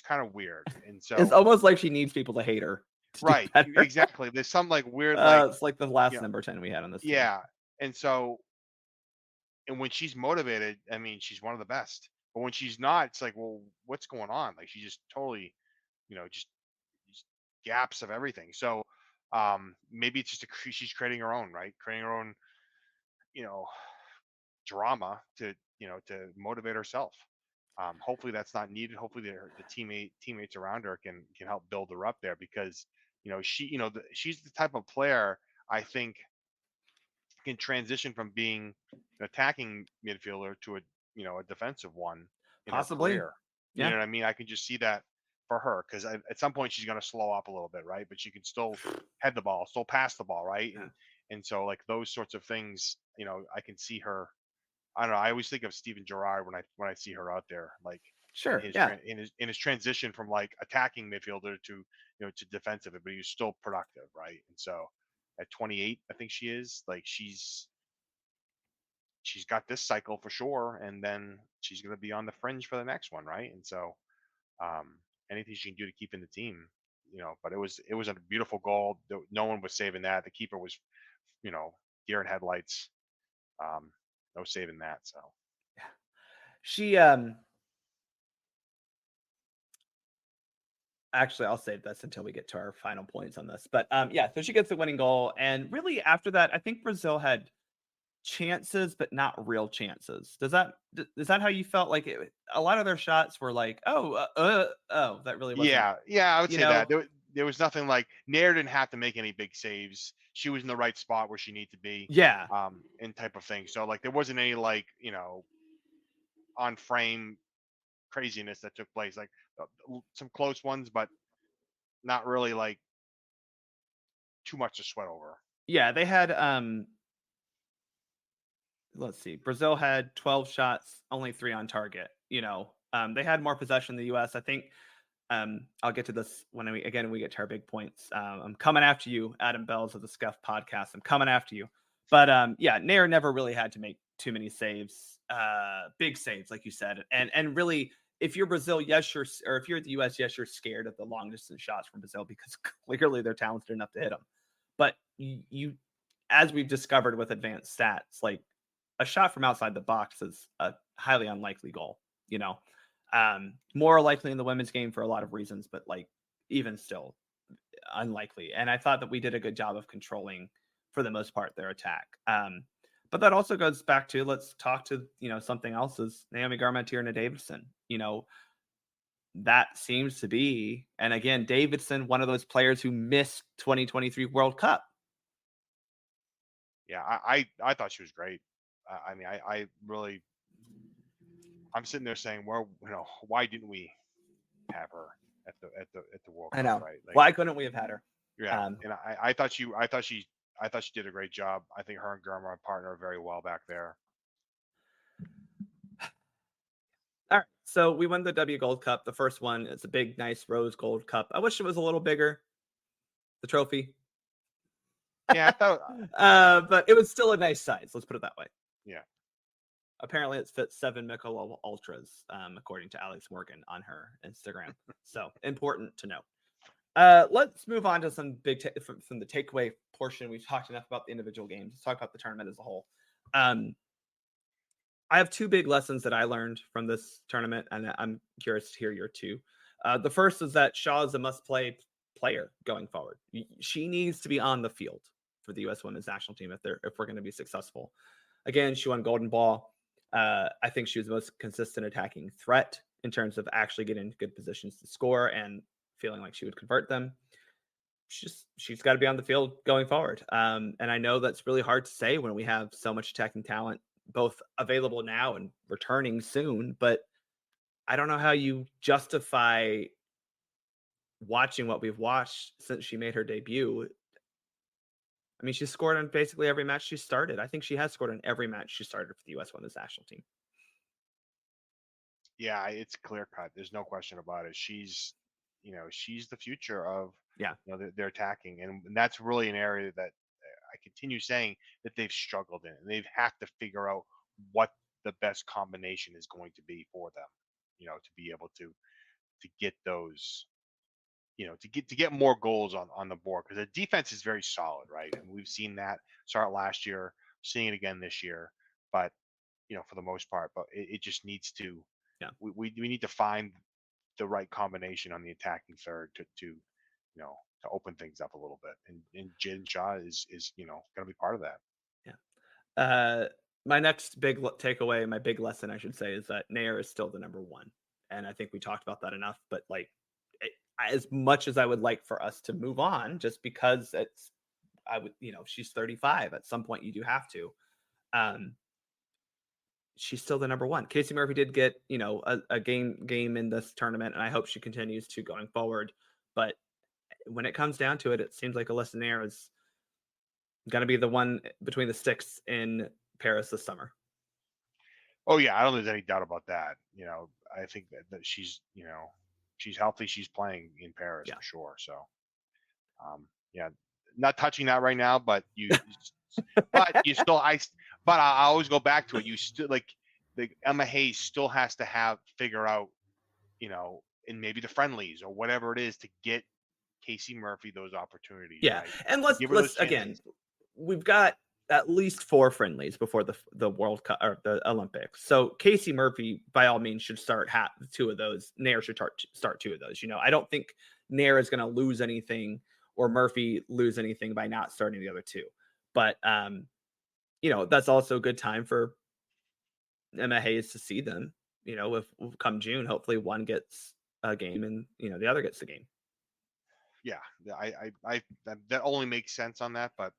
kind of weird. And It's so, almost like she needs people to hate her to do right, better. exactly. There's some like weird like It's like the last you know, number 10 we had on this team. yeah. And so, and when she's motivated, I mean, she's one of the best. But when she's not, it's like, well, what's going on? Like she just totally, just gaps of everything. So maybe it's just she's creating her own, right? Creating her own, you know, drama to motivate herself. Hopefully that's not needed. Hopefully the teammates around her can help build her up there, because she's the type of player I think can transition from being an attacking midfielder to a defensive one in her Possibly. career. You Yeah. know what I mean? I can just see that for her, because at some point she's going to slow up a little bit, right? But she can still head the ball, still pass the ball, right? Yeah. And so like those sorts of things, I can see her. I don't know. I always think of Steven Gerrard when I see her out there, like in Sure. his Yeah. in his transition from like attacking midfielder to defensive, but he's still productive, right? And so at 28, I think she is like she's got this cycle for sure, and then she's going to be on the fringe for the next one, right? And so um, anything she can do to keep in the team, But it was a beautiful goal. No one was saving that. The keeper was, deer in headlights. No saving that. So She actually, I'll save this until we get to our final points on this. But yeah, so she gets the winning goal, and really after that, I think Brazil had chances, but not real chances. Is that how you felt? Like a lot of their shots were like, oh, that really wasn't. yeah, I would You say that know, there was nothing like Nair didn't have to make any big saves. She was in the right spot where she needed to be, yeah, and type of thing. So like there wasn't any like on frame craziness that took place. Like some close ones, but not really like too much to sweat over. yeah. They had let's see, Brazil had 12 shots, only 3 on target. They had more possession than the U.S. I think. I'll get to this when we get to our big points. I'm coming after you, Adam Bells of the Scuff podcast. I'm coming after you. But yeah, Nair never really had to make too many saves, big saves, like you said. And really, if you're Brazil, yes, or if you're the US, yes, you're scared of the long distance shots from Brazil because clearly they're talented enough to hit them. But you as we've discovered with advanced stats, like a shot from outside the box is a highly unlikely goal, you know. More likely in the women's game for a lot of reasons, but like even still unlikely. And I thought that we did a good job of controlling for the most part their attack. But that also goes back to let's talk to something else is Naomi Garmentia Davidson. That seems to be, and again, Davidson, one of those players who missed 2023 World Cup. Yeah, I thought she was great. I mean, I really, I'm sitting there saying, well, why didn't we have her at the World I Cup, know. right? Like, Why couldn't we have had her? yeah, and I thought she did a great job. I think her and Germa partner very well back there. All right. So we won the W Gold Cup. The first one. It's a big, nice rose gold cup. I wish it was a little bigger, the trophy. Yeah, I thought. But it was still a nice size. Let's put it that way. Yeah. Apparently, it's fit 7 Michelob Ultras, according to Alex Morgan on her Instagram. So important to know. Let's move on to some from the takeaway portion. We've talked enough about the individual games. Let's talk about the tournament as a whole. Um, I have two big lessons that I learned from this tournament, and I'm curious to hear your two. The first is that Shaw is a must-play player going forward. She needs to be on the field for the U.S. Women's National Team if we're going to be successful. Again, she won Golden Ball. I think she was the most consistent attacking threat in terms of actually getting into good positions to score and feeling like she would convert them. She's got to be on the field going forward. And I know that's really hard to say when we have so much attacking talent both available now and returning soon. But I don't know how you justify watching what we've watched since she made her debut. I mean, she scored on basically every match she started. I think she has scored on every match she started for the U.S. Women's National Team. Yeah, it's clear cut. There's no question about it. She's the future of Yeah, their attacking, and that's really an area that I continue saying that they've struggled in. And they've have to figure out what the best combination is going to be for them. To be able to get those, to get more goals on the board, because the defense is very solid, right? And we've seen that start last year, seeing it again this year, but for the most part, but it just needs to. yeah. We need to find the right combination on the attacking third to open things up a little bit, and Jin Shaw is going to be part of that. Yeah. My next big takeaway, my big lesson, I should say, is that Nair is still the number one, and I think we talked about that enough. But like, as much as I would like for us to move on, just because she's 35. At some point, you do have to. Um, she's still the number one. Casey Murphy did get a game in this tournament, and I hope she continues to going forward. But when it comes down to it, it seems like Alyssa Nair is going to be the one between the sticks in Paris this summer. Oh yeah, I don't think there's any doubt about that. I think that she's healthy. She's playing in Paris Yeah. for sure. So, yeah, not touching that right now, but but you still, but I always go back to it. You still the Emma Hayes still has to figure out, in maybe the friendlies or whatever it is, to get Casey Murphy those opportunities, Yeah. right? And To give her those let's again, chances. we've got at least 4 friendlies before the World Cup or the Olympics. So Casey Murphy, by all means, should start 2 of those. Nair should start 2 of those. I don't think Nair is going to lose anything or Murphy lose anything by not starting the other 2. But that's also a good time for Emma Hayes to see them. If come June, hopefully one gets a game and the other gets the game. Yeah, that only makes sense on that, but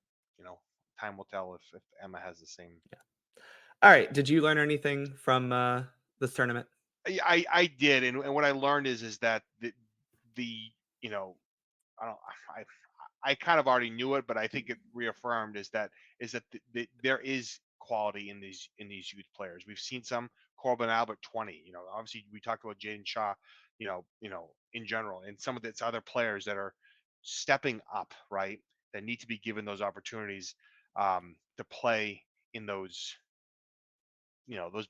time will tell if Emma has the same. Yeah. All right. Did you learn anything from this tournament? I did, and what I learned is that the I don't I kind of already knew it, but I think it reaffirmed is that there is quality in these youth players. We've seen some Corbin Albert 20. Obviously we talked about Jaden Shaw, in general, and some of its other players that are stepping up, right? That need to be given those opportunities to play in those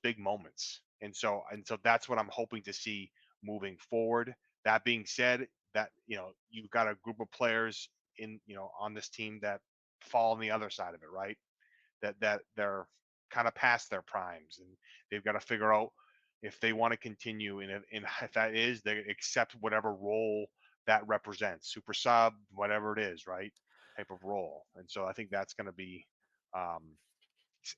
big moments. And so that's what I'm hoping to see moving forward. That being said, that you've got a group of players on this team that fall on the other side of it, right? That they're kind of past their primes, and they've got to figure out if they want to continue in if that is, they accept whatever role that represents, super sub, whatever it is, right? Type of role. And so I think that's going to be um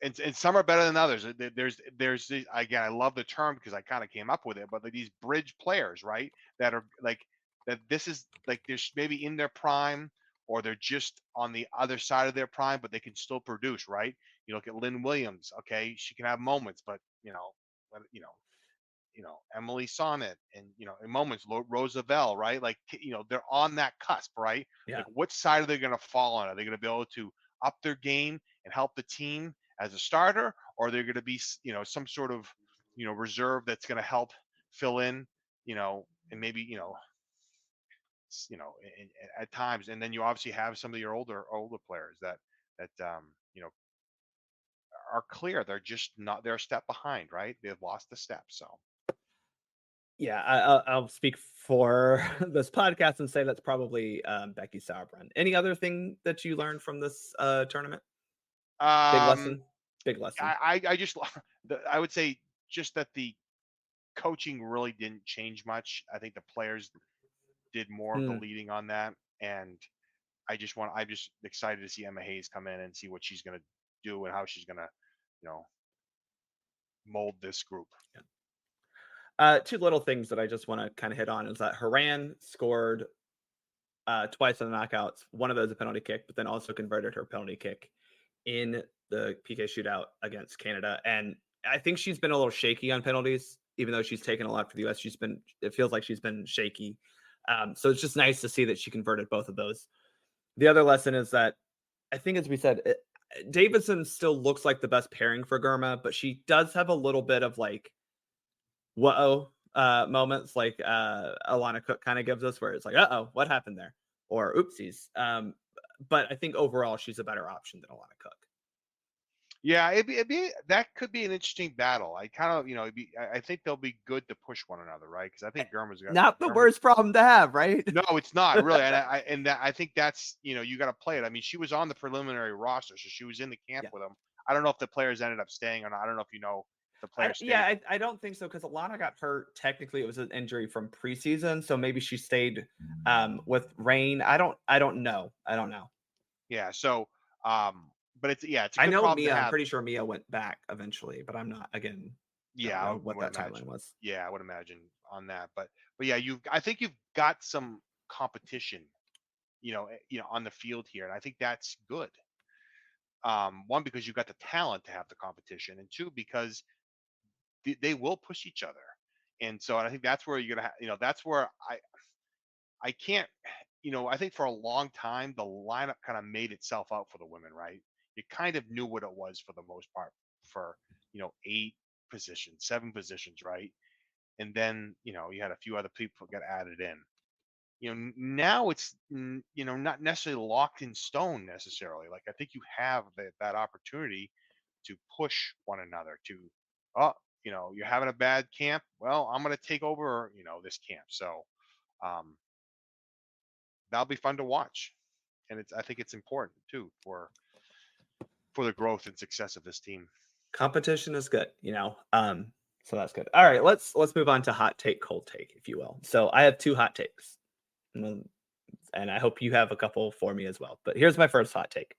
and some are better than others. Again, I love the term because I kind of came up with it, but like these bridge players, right? That are like that. This is like they're maybe in their prime, or they're just on the other side of their prime, but they can still produce, right? You look at Lynn Williams. Okay, she can have moments, but but, Emily Sonnet, and in moments Roosevelt, right? Like they're on that cusp, right? Yeah. Like what side are they going to fall on? Are they going to be able to up their game and help the team as a starter, or they're going to be some sort of reserve that's going to help fill in, and maybe at times. And then you obviously have some of your older players that are clear. They're just not. They're a step behind, right? They've lost the step. So Yeah, I'll speak for this podcast and say that's probably Becky Sauerbrunn. Any other thing that you learned from this tournament? Big um, lesson. Big lesson. I just I would say just that the coaching really didn't change much. I think the players did more of the Hmm. leading on that, and I'm just excited to see Emma Hayes come in and see what she's going to do and how she's going to, you know, mold this group. Two little things that I just want to kind of hit on is that Haran scored twice in the knockouts. One of those a penalty kick, but then also converted her penalty kick in the PK shootout against Canada. And I think she's been a little shaky on penalties, even though she's taken a lot for the US. It feels like she's been shaky. So it's just nice to see that she converted both of those. The other lesson is that I think, as we said, Davidson still looks like the best pairing for Gurma, but she does have a little bit of like, whoa moments like Alana Cook kind of gives us, where it's like, uh-oh, what happened there? Or oopsies. But I think overall she's a better option than Alana Cook. Yeah, that could be an interesting battle. I kind of, I think they'll be good to push one another, right? Because I think Gurma's got Not the Gurma's. worst problem to have, right? No, it's not really, and I think that's you got to play it. I mean, she was on the preliminary roster, so she was in the camp Yeah. with them. I don't know if the players ended up staying or not. I don't know if the players stayed. I don't think so, because Alana got hurt. Technically, it was an injury from preseason, so maybe she stayed with Rain. I don't know. Yeah, so but it's it's a I good know problem to Mia. I'm have. pretty sure Mia went back eventually, but I'm not. Again, don't Yeah, I know what would that imagine. timeline was. Yeah, I would imagine on that. But yeah, I think you've got some competition, on the field here, and I think that's good. One, because you've got the talent to have the competition, and two, because they will push each other. And so I think that's where you're gonna, that's where I can't, I think for a long time the lineup kind of made itself out for the women, right? You kind of knew what it was for the most part for 8 positions, 7 positions, right? And then you had a few other people get added in. Now it's not necessarily locked in stone necessarily. Like I think you have that opportunity to push one another to, oh, you're having a bad camp. Well, I'm going to take over, this camp. So um, that'll be fun to watch, and I think it's important too for the growth and success of this team. Competition is good, so that's good. All right, let's move on to hot take, cold take, if you will. So I have two hot takes, and I hope you have a couple for me as well. But here's my first hot take.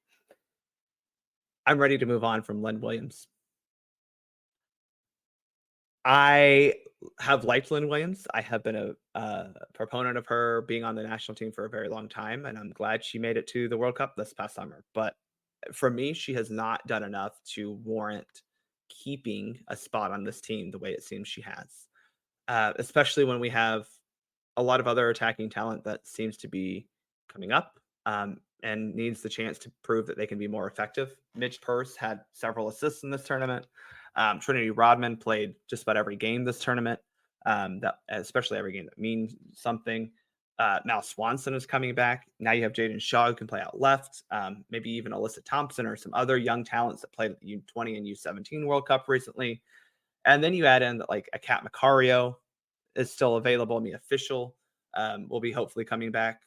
I'm ready to move on from Lynn Williams. I have liked Lynn Williams. I have been a proponent of her being on the national team for a very long time, and I'm glad she made it to the World Cup this past summer. But for me, she has not done enough to warrant keeping a spot on this team the way it seems she has, especially when we have a lot of other attacking talent that seems to be coming up and needs the chance to prove that they can be more effective. Midge Purse had several assists in this tournament. Trinity Rodman played just about every game this tournament, that especially every game that means something. Mal Swanson is coming back. Now you have Jaden Shaw who can play out left. Maybe even Alyssa Thompson or some other young talents that played at the U20 and U17 World Cup recently. And then you add in like a Kat Macario is still available. I mean, official will be hopefully coming back,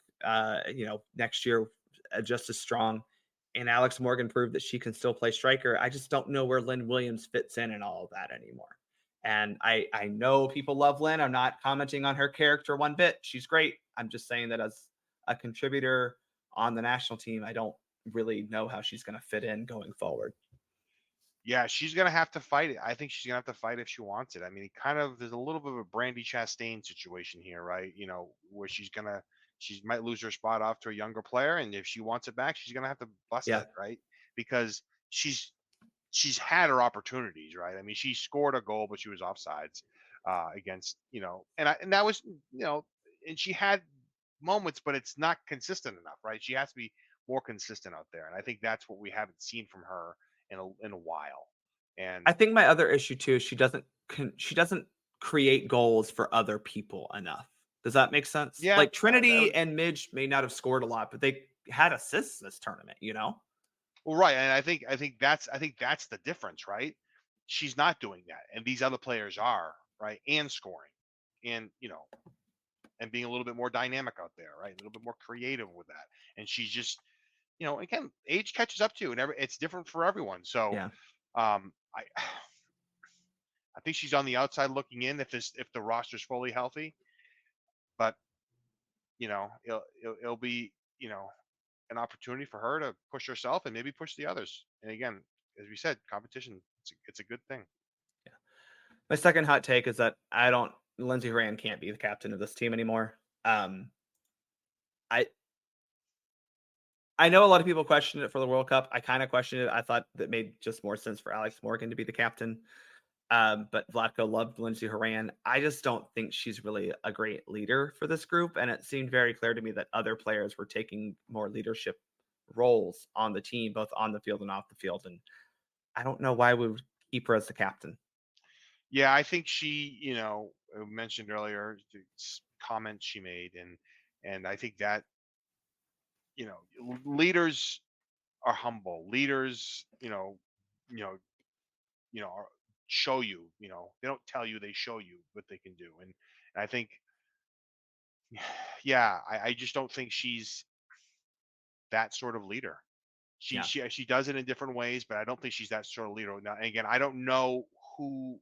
next year just as strong. And Alex Morgan proved that she can still play striker. I just don't know where Lynn Williams fits in all of that anymore. And I know people love Lynn. I'm not commenting on her character one bit. She's great. I'm just saying that as a contributor on the national team, I don't really know how she's going to fit in going forward. Yeah, she's gonna have to fight it. I think she's gonna have to fight if she wants it. I mean, there's a little bit of a Brandy Chastain situation here, right? Where she might lose her spot off to a younger player, and if she wants it back, she's gonna have to bust Yeah. it, right? Because she's had her opportunities, right? I mean, she scored a goal, but she was offsides against, and that was, and she had moments, but it's not consistent enough, right? She has to be more consistent out there, and I think that's what we haven't seen from her in a while. And I think my other issue too is she doesn't create goals for other people enough. Does that make sense? yeah, Like Trinity and Midge may not have scored a lot, but they had assists this tournament, Well, right, and I think that's the difference, right? She's not doing that, and these other players are, right? And scoring, and and being a little bit more dynamic out there, right? A little bit more creative with that. And she's just, again, age catches up to you, and it's different for everyone. So, Yeah. I think she's on the outside looking in if the roster's fully healthy, but it'll be an opportunity for her to push herself and maybe push the others. And again, as we said, competition, it's a good thing. My second hot take is that I don't Lindsey Horan can't be the captain of this team anymore. Um, I I know a lot of people questioned it for the World Cup. I kind of questioned it. I thought that made just more sense for Alex Morgan to be the captain. But Vlatko loved Lindsey Horan. I just don't think she's really a great leader for this group. And it seemed very clear to me that other players were taking more leadership roles on the team, both on the field and off the field. And I don't know why we would keep her as the captain. Yeah, I think she, mentioned earlier the comments she made, and I think that leaders are humble. Leaders, you know, are, show you. They don't tell you; they show you what they can do. And I think, yeah, I just don't think she's that sort of leader. She Yeah. she she does it in different ways, but I don't think she's that sort of leader. Now, again, I don't know who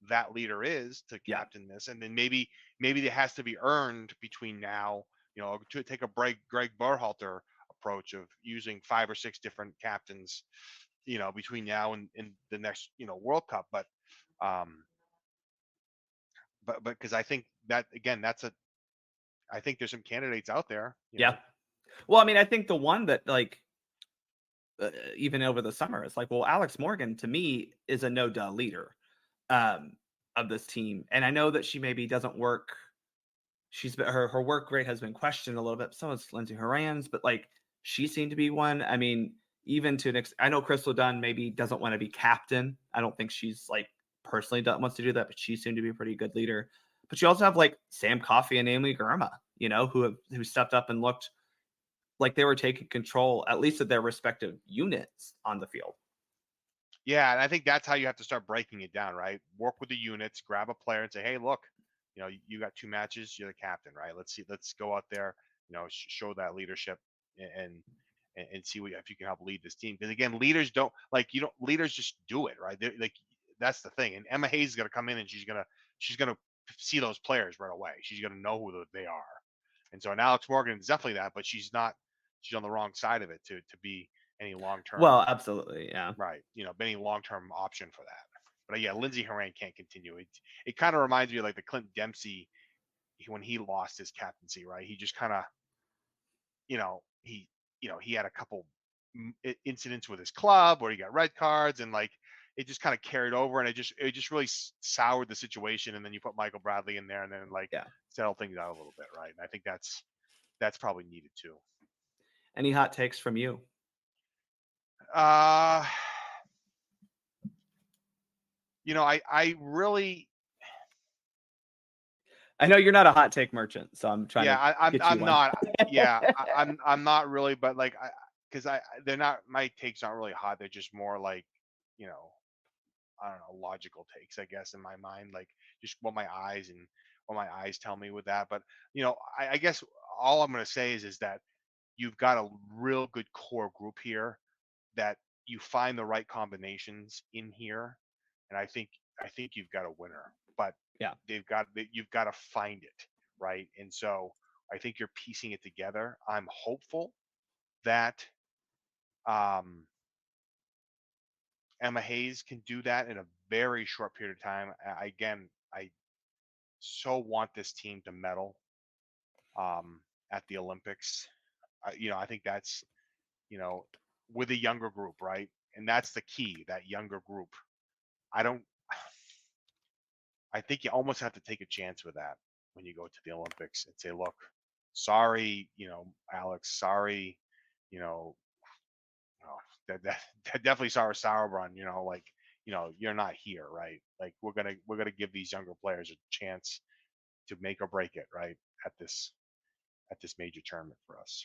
that leader is to Yeah. captain this, and then maybe it has to be earned between now, to take a Greg Berhalter approach of using 5 or 6 different captains, between now and the next World Cup. But because I think that again, I think there's some candidates out there. Yeah. Well, I mean, I think the one that even over the summer, it's like, well, Alex Morgan to me is a no duh leader um, of this team, and I know that she maybe doesn't work. She's been her work rate has been questioned a little bit. So is Lindsey Horan's, but like she seemed to be one. I mean, even to an I know Crystal Dunn maybe doesn't want to be captain. I don't think she's like personally wants to do that, but she seemed to be a pretty good leader. But you also have like Sam Coffey and Amy Germa, who stepped up and looked like they were taking control at least of their respective units on the field. Yeah, and I think that's how you have to start breaking it down, right? Work with the units, grab a player, and say, "Hey, look, you got 2 matches. You're the captain, right? Let's go out there, show that leadership and and see if you can help lead this team." Because again, leaders don't like you don't leaders just do it, right? Like that's the thing. And Emma Hayes is gonna come in and she's gonna see those players right away. She's gonna know who they are. And so, and Alex Morgan is definitely that, but she's not. She's on the wrong side of it to be any long term. Well, absolutely, yeah, Right. Any long-term option for that. But yeah, Lindsey Horan can't continue. It kind of reminds me of like the Clint Dempsey when he lost his captaincy, right? He just kind of, he had a couple incidents with his club where he got red cards and like it just kind of carried over and it just really soured the situation. And then you put Michael Bradley in there and then like yeah. settle things out a little bit, right? And I think that's probably needed too. Any hot takes from you? Uh, I really. I know you're not a hot take merchant, so I'm trying Yeah, to I'm get you I'm one. not. Yeah, I'm not really, but like because they're not my takes aren't really hot. They're just more like, you know, I don't know, logical takes, I guess, in my mind, like just what my eyes tell me with that. But I guess all I'm gonna say is that you've got a real good core group here that you find the right combinations in here, and I think you've got a winner. But Yeah. you've got to find it, right? And so I think you're piecing it together. I'm hopeful that um, Emma Hayes can do that in a very short period of time. Again, I so want this team to medal at the Olympics. I think that's you know with a younger group, right? And that's the key. That younger group. I don't. I think you almost have to take a chance with that when you go to the Olympics and say, look, sorry, Alex, sorry, you know, oh, that definitely sorry, Sauerbrunn, like, you're not here, right? Like we're gonna give these younger players a chance to make or break it, right? At this major tournament for us.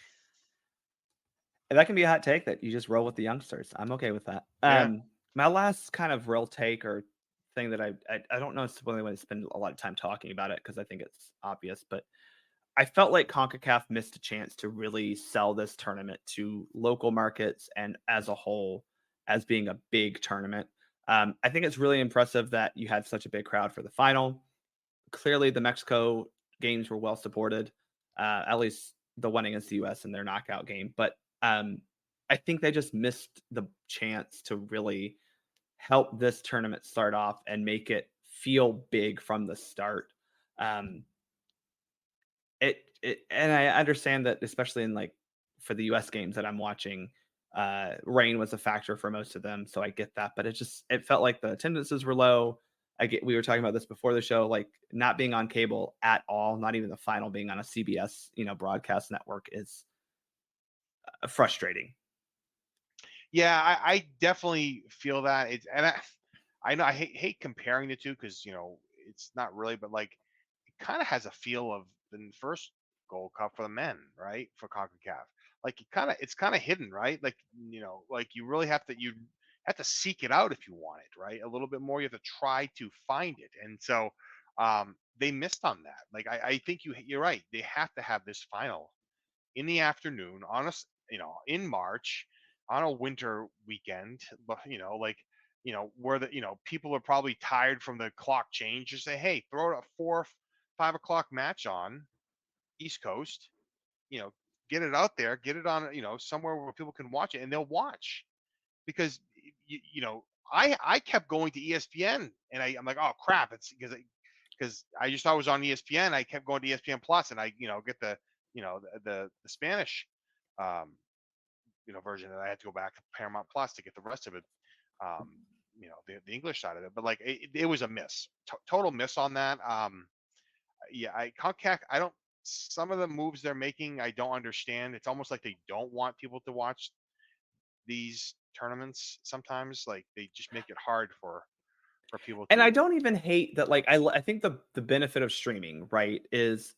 And that can be a hot take that you just roll with the youngsters. I'm okay with that. Yeah. My last kind of real take or thing that I don't know if I want to spend a lot of time talking about it because I think it's obvious, but I felt like CONCACAF missed a chance to really sell this tournament to local markets and as a whole as being a big tournament. I think it's really impressive that you had such a big crowd for the final. Clearly, the Mexico games were well supported, at least the one against the US in their knockout game. But I think they just missed the chance to really help this tournament start off and make it feel big from the start. Um, and I understand that, especially in like for the US games that I'm watching, rain was a factor for most of them, so I get that, but it felt like the attendances were low. We were talking about this before the show, like not being on cable at all, not even the final being on a CBS, broadcast network is frustrating. Yeah, I definitely feel that. I know I hate comparing the two because it's not really, but like it kind of has a feel of the first Gold Cup for the men, right? For CONCACAF, like it's kind of hidden, right? Like like you have to seek it out if you want it, right? A little bit more. You have to try to find it, and so they missed on that. Like I think you're right. They have to have this final in the afternoon on in March on a winter weekend, but like where people are probably tired from the clock change. Just say, hey, throw a 4, 5 o'clock match on East Coast. You know, get it out there, get it on somewhere where people can watch it, and they'll watch because I kept going to ESPN and I'm like, oh crap, it's because I just thought it was on ESPN. I kept going to ESPN Plus, and I get the the Spanish um, version, and I had to go back to Paramount Plus to get the rest of it. The English side of it, but like it was a miss, total miss on that. Yeah, I Concacaf. I don't. Some of the moves they're making, I don't understand. It's almost like they don't want people to watch these tournaments. Sometimes, like they just make it hard for people And I to. don't even hate that. Like I think the benefit of streaming, right, is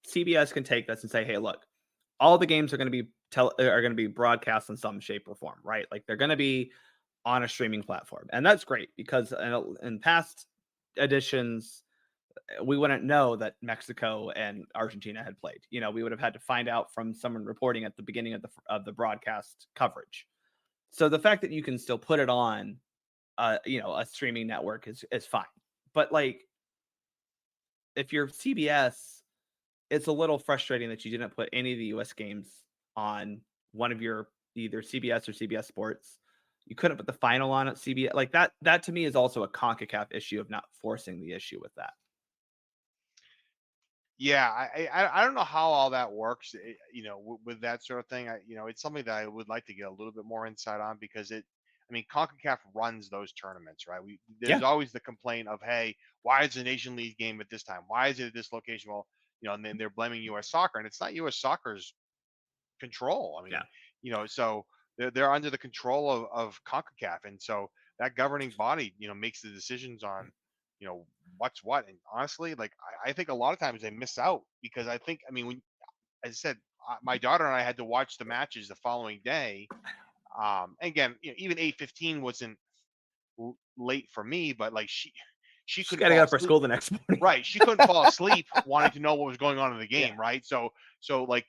CBS can take this and say, hey, look, all the games are going to be broadcast in some shape or form, right? Like they're going to be on a streaming platform, and that's great because in past editions we wouldn't know that Mexico and Argentina had played. We would have had to find out from someone reporting at the beginning of the broadcast coverage. So the fact that you can still put it on, a streaming network is fine. But like, if you're CBS, it's a little frustrating that you didn't put any of the US games on one of your either CBS or CBS Sports. You couldn't put the final on at CBS. Like that to me is also a CONCACAF issue of not forcing the issue with that. Yeah, I don't know how all that works. With that sort of thing. It's something that I would like to get a little bit more insight on because I mean, CONCACAF runs those tournaments, right? There's Yeah. always the complaint of, hey, why is the Nation League game at this time? Why is it at this location? Well, and then they're blaming U.S. Soccer, and it's not U.S. Soccer's control. I mean, Yeah. so they're under the control of CONCACAF, and so that governing body, makes the decisions on, what's what. And honestly, like I think a lot of times they miss out because I mean, when as I said, my daughter and I had to watch the matches the following day. Again, even 8:15 wasn't late for me, but like she She's couldn't got to get fall up for asleep. school the next morning. Right, she couldn't fall asleep wanting to know what was going on in the Yeah. game, right? So like,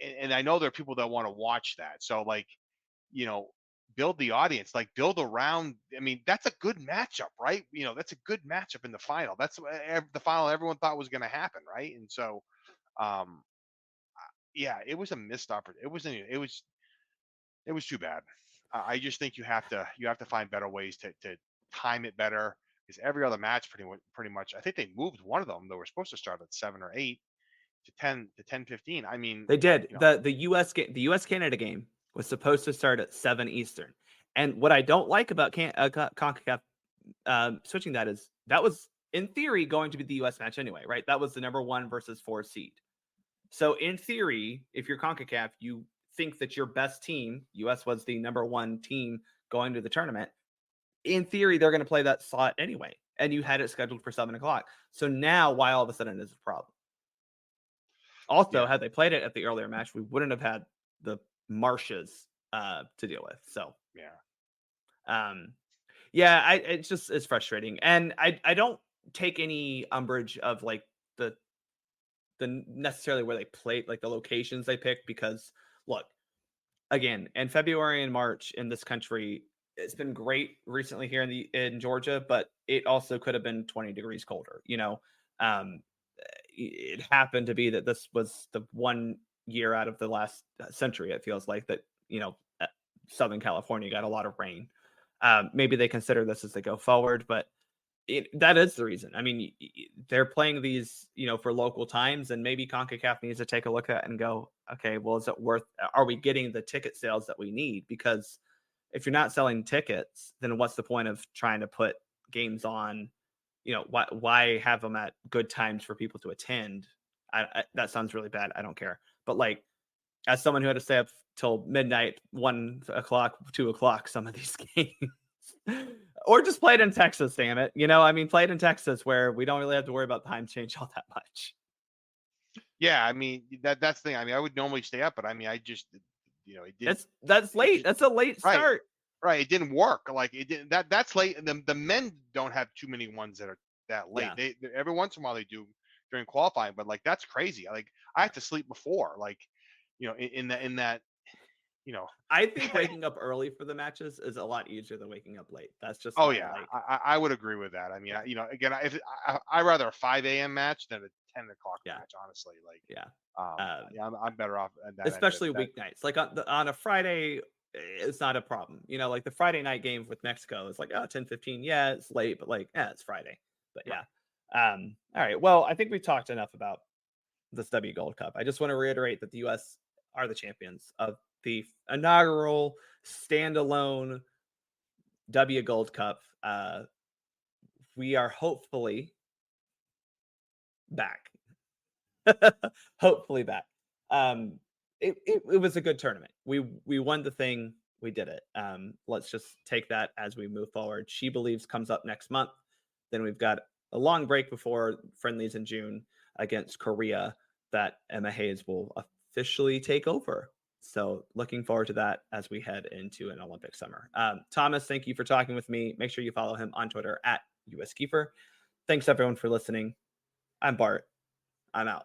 and I know there are people that want to watch that. So like, you know, build the audience, like build around. I mean, that's a good matchup, right? That's a good matchup in the final. That's the final everyone thought was going to happen, right? And so, um, yeah, it was a missed opportunity. It was too bad. I just think you have to find better ways to time it better because every other match pretty much. I think they moved one of them. They were supposed to start at 7 or 8 to 10:15. I mean, They did. you know, The US Canada game was supposed to start at 7 Eastern. And what I don't like about CONCACAF switching that is that was in theory going to be the US match anyway, right? That was the number 1 versus 4 seed. So in theory, if you're CONCACAF, you think that your best team, US was the number 1 team going to the tournament. In theory, they're going to play that slot anyway. And you had it scheduled for 7 o'clock. So now why all of a sudden is a problem? Also, yeah, had they played it at the earlier match, we wouldn't have had the marshes to deal with. So Yeah. um, yeah, it's frustrating, and I don't take any umbrage of like the necessarily where they play, like the locations they pick, because look, again, in February and March in this country, it's been great recently here in Georgia, but it also could have been 20 degrees colder. Um, it happened to be that this was the one year out of the last century, it feels like, that Southern California got a lot of rain. Maybe they consider this as they go forward, but that is the reason. I mean, they're playing these, for local times, and maybe Concacaf needs to take a look at it and go, okay, well, is it worth? Are we getting the ticket sales that we need? Because if you're not selling tickets, then what's the point of trying to put games on? Why have them at good times for people to attend? That sounds really bad. I don't care. But like, as someone who had to stay up till midnight, 1 o'clock, 2 o'clock, some of these games, or just play it in Texas, damn it. I mean, play it in Texas where we don't really have to worry about time change all that much. Yeah, I mean that's the thing. I mean, I would normally stay up, but I mean, I just it didn't. That's It late. just, That's a late right, start. right. It didn't work. Like it didn't. That's late. The men don't have too many ones that are that late. Yeah. They every once in a while they do during qualifying, but like that's crazy. Like I have to sleep before. Like in that you know. I think waking up early for the matches is a lot easier than waking up late. That's just Oh my yeah, like. I would agree with that. I mean, again, if I rather a 5 a.m. match than a 10 o'clock Yeah. match. Honestly, like Yeah. yeah, I'm better off at that end of Especially that. weeknights. Like on a Friday, it's not a problem. Like the Friday night game with Mexico is like, oh, 10:15. Yeah, it's late, but like, yeah, it's Friday. But yeah. All right. Well, I think we've talked enough about this W Gold Cup. I just want to reiterate that the US are the champions of the inaugural standalone W Gold Cup. We are hopefully back. Hopefully back. It was a good tournament. We won the thing. We did it. Let's just take that as we move forward. She Believes comes up next month. Then we've got a long break before friendlies in June against Korea that Emma Hayes will officially take over. So looking forward to that as we head into an Olympic summer. Thomas, thank you for talking with me. Make sure you follow him on Twitter at USKeeper. Thanks everyone for listening. I'm Bart. I'm out.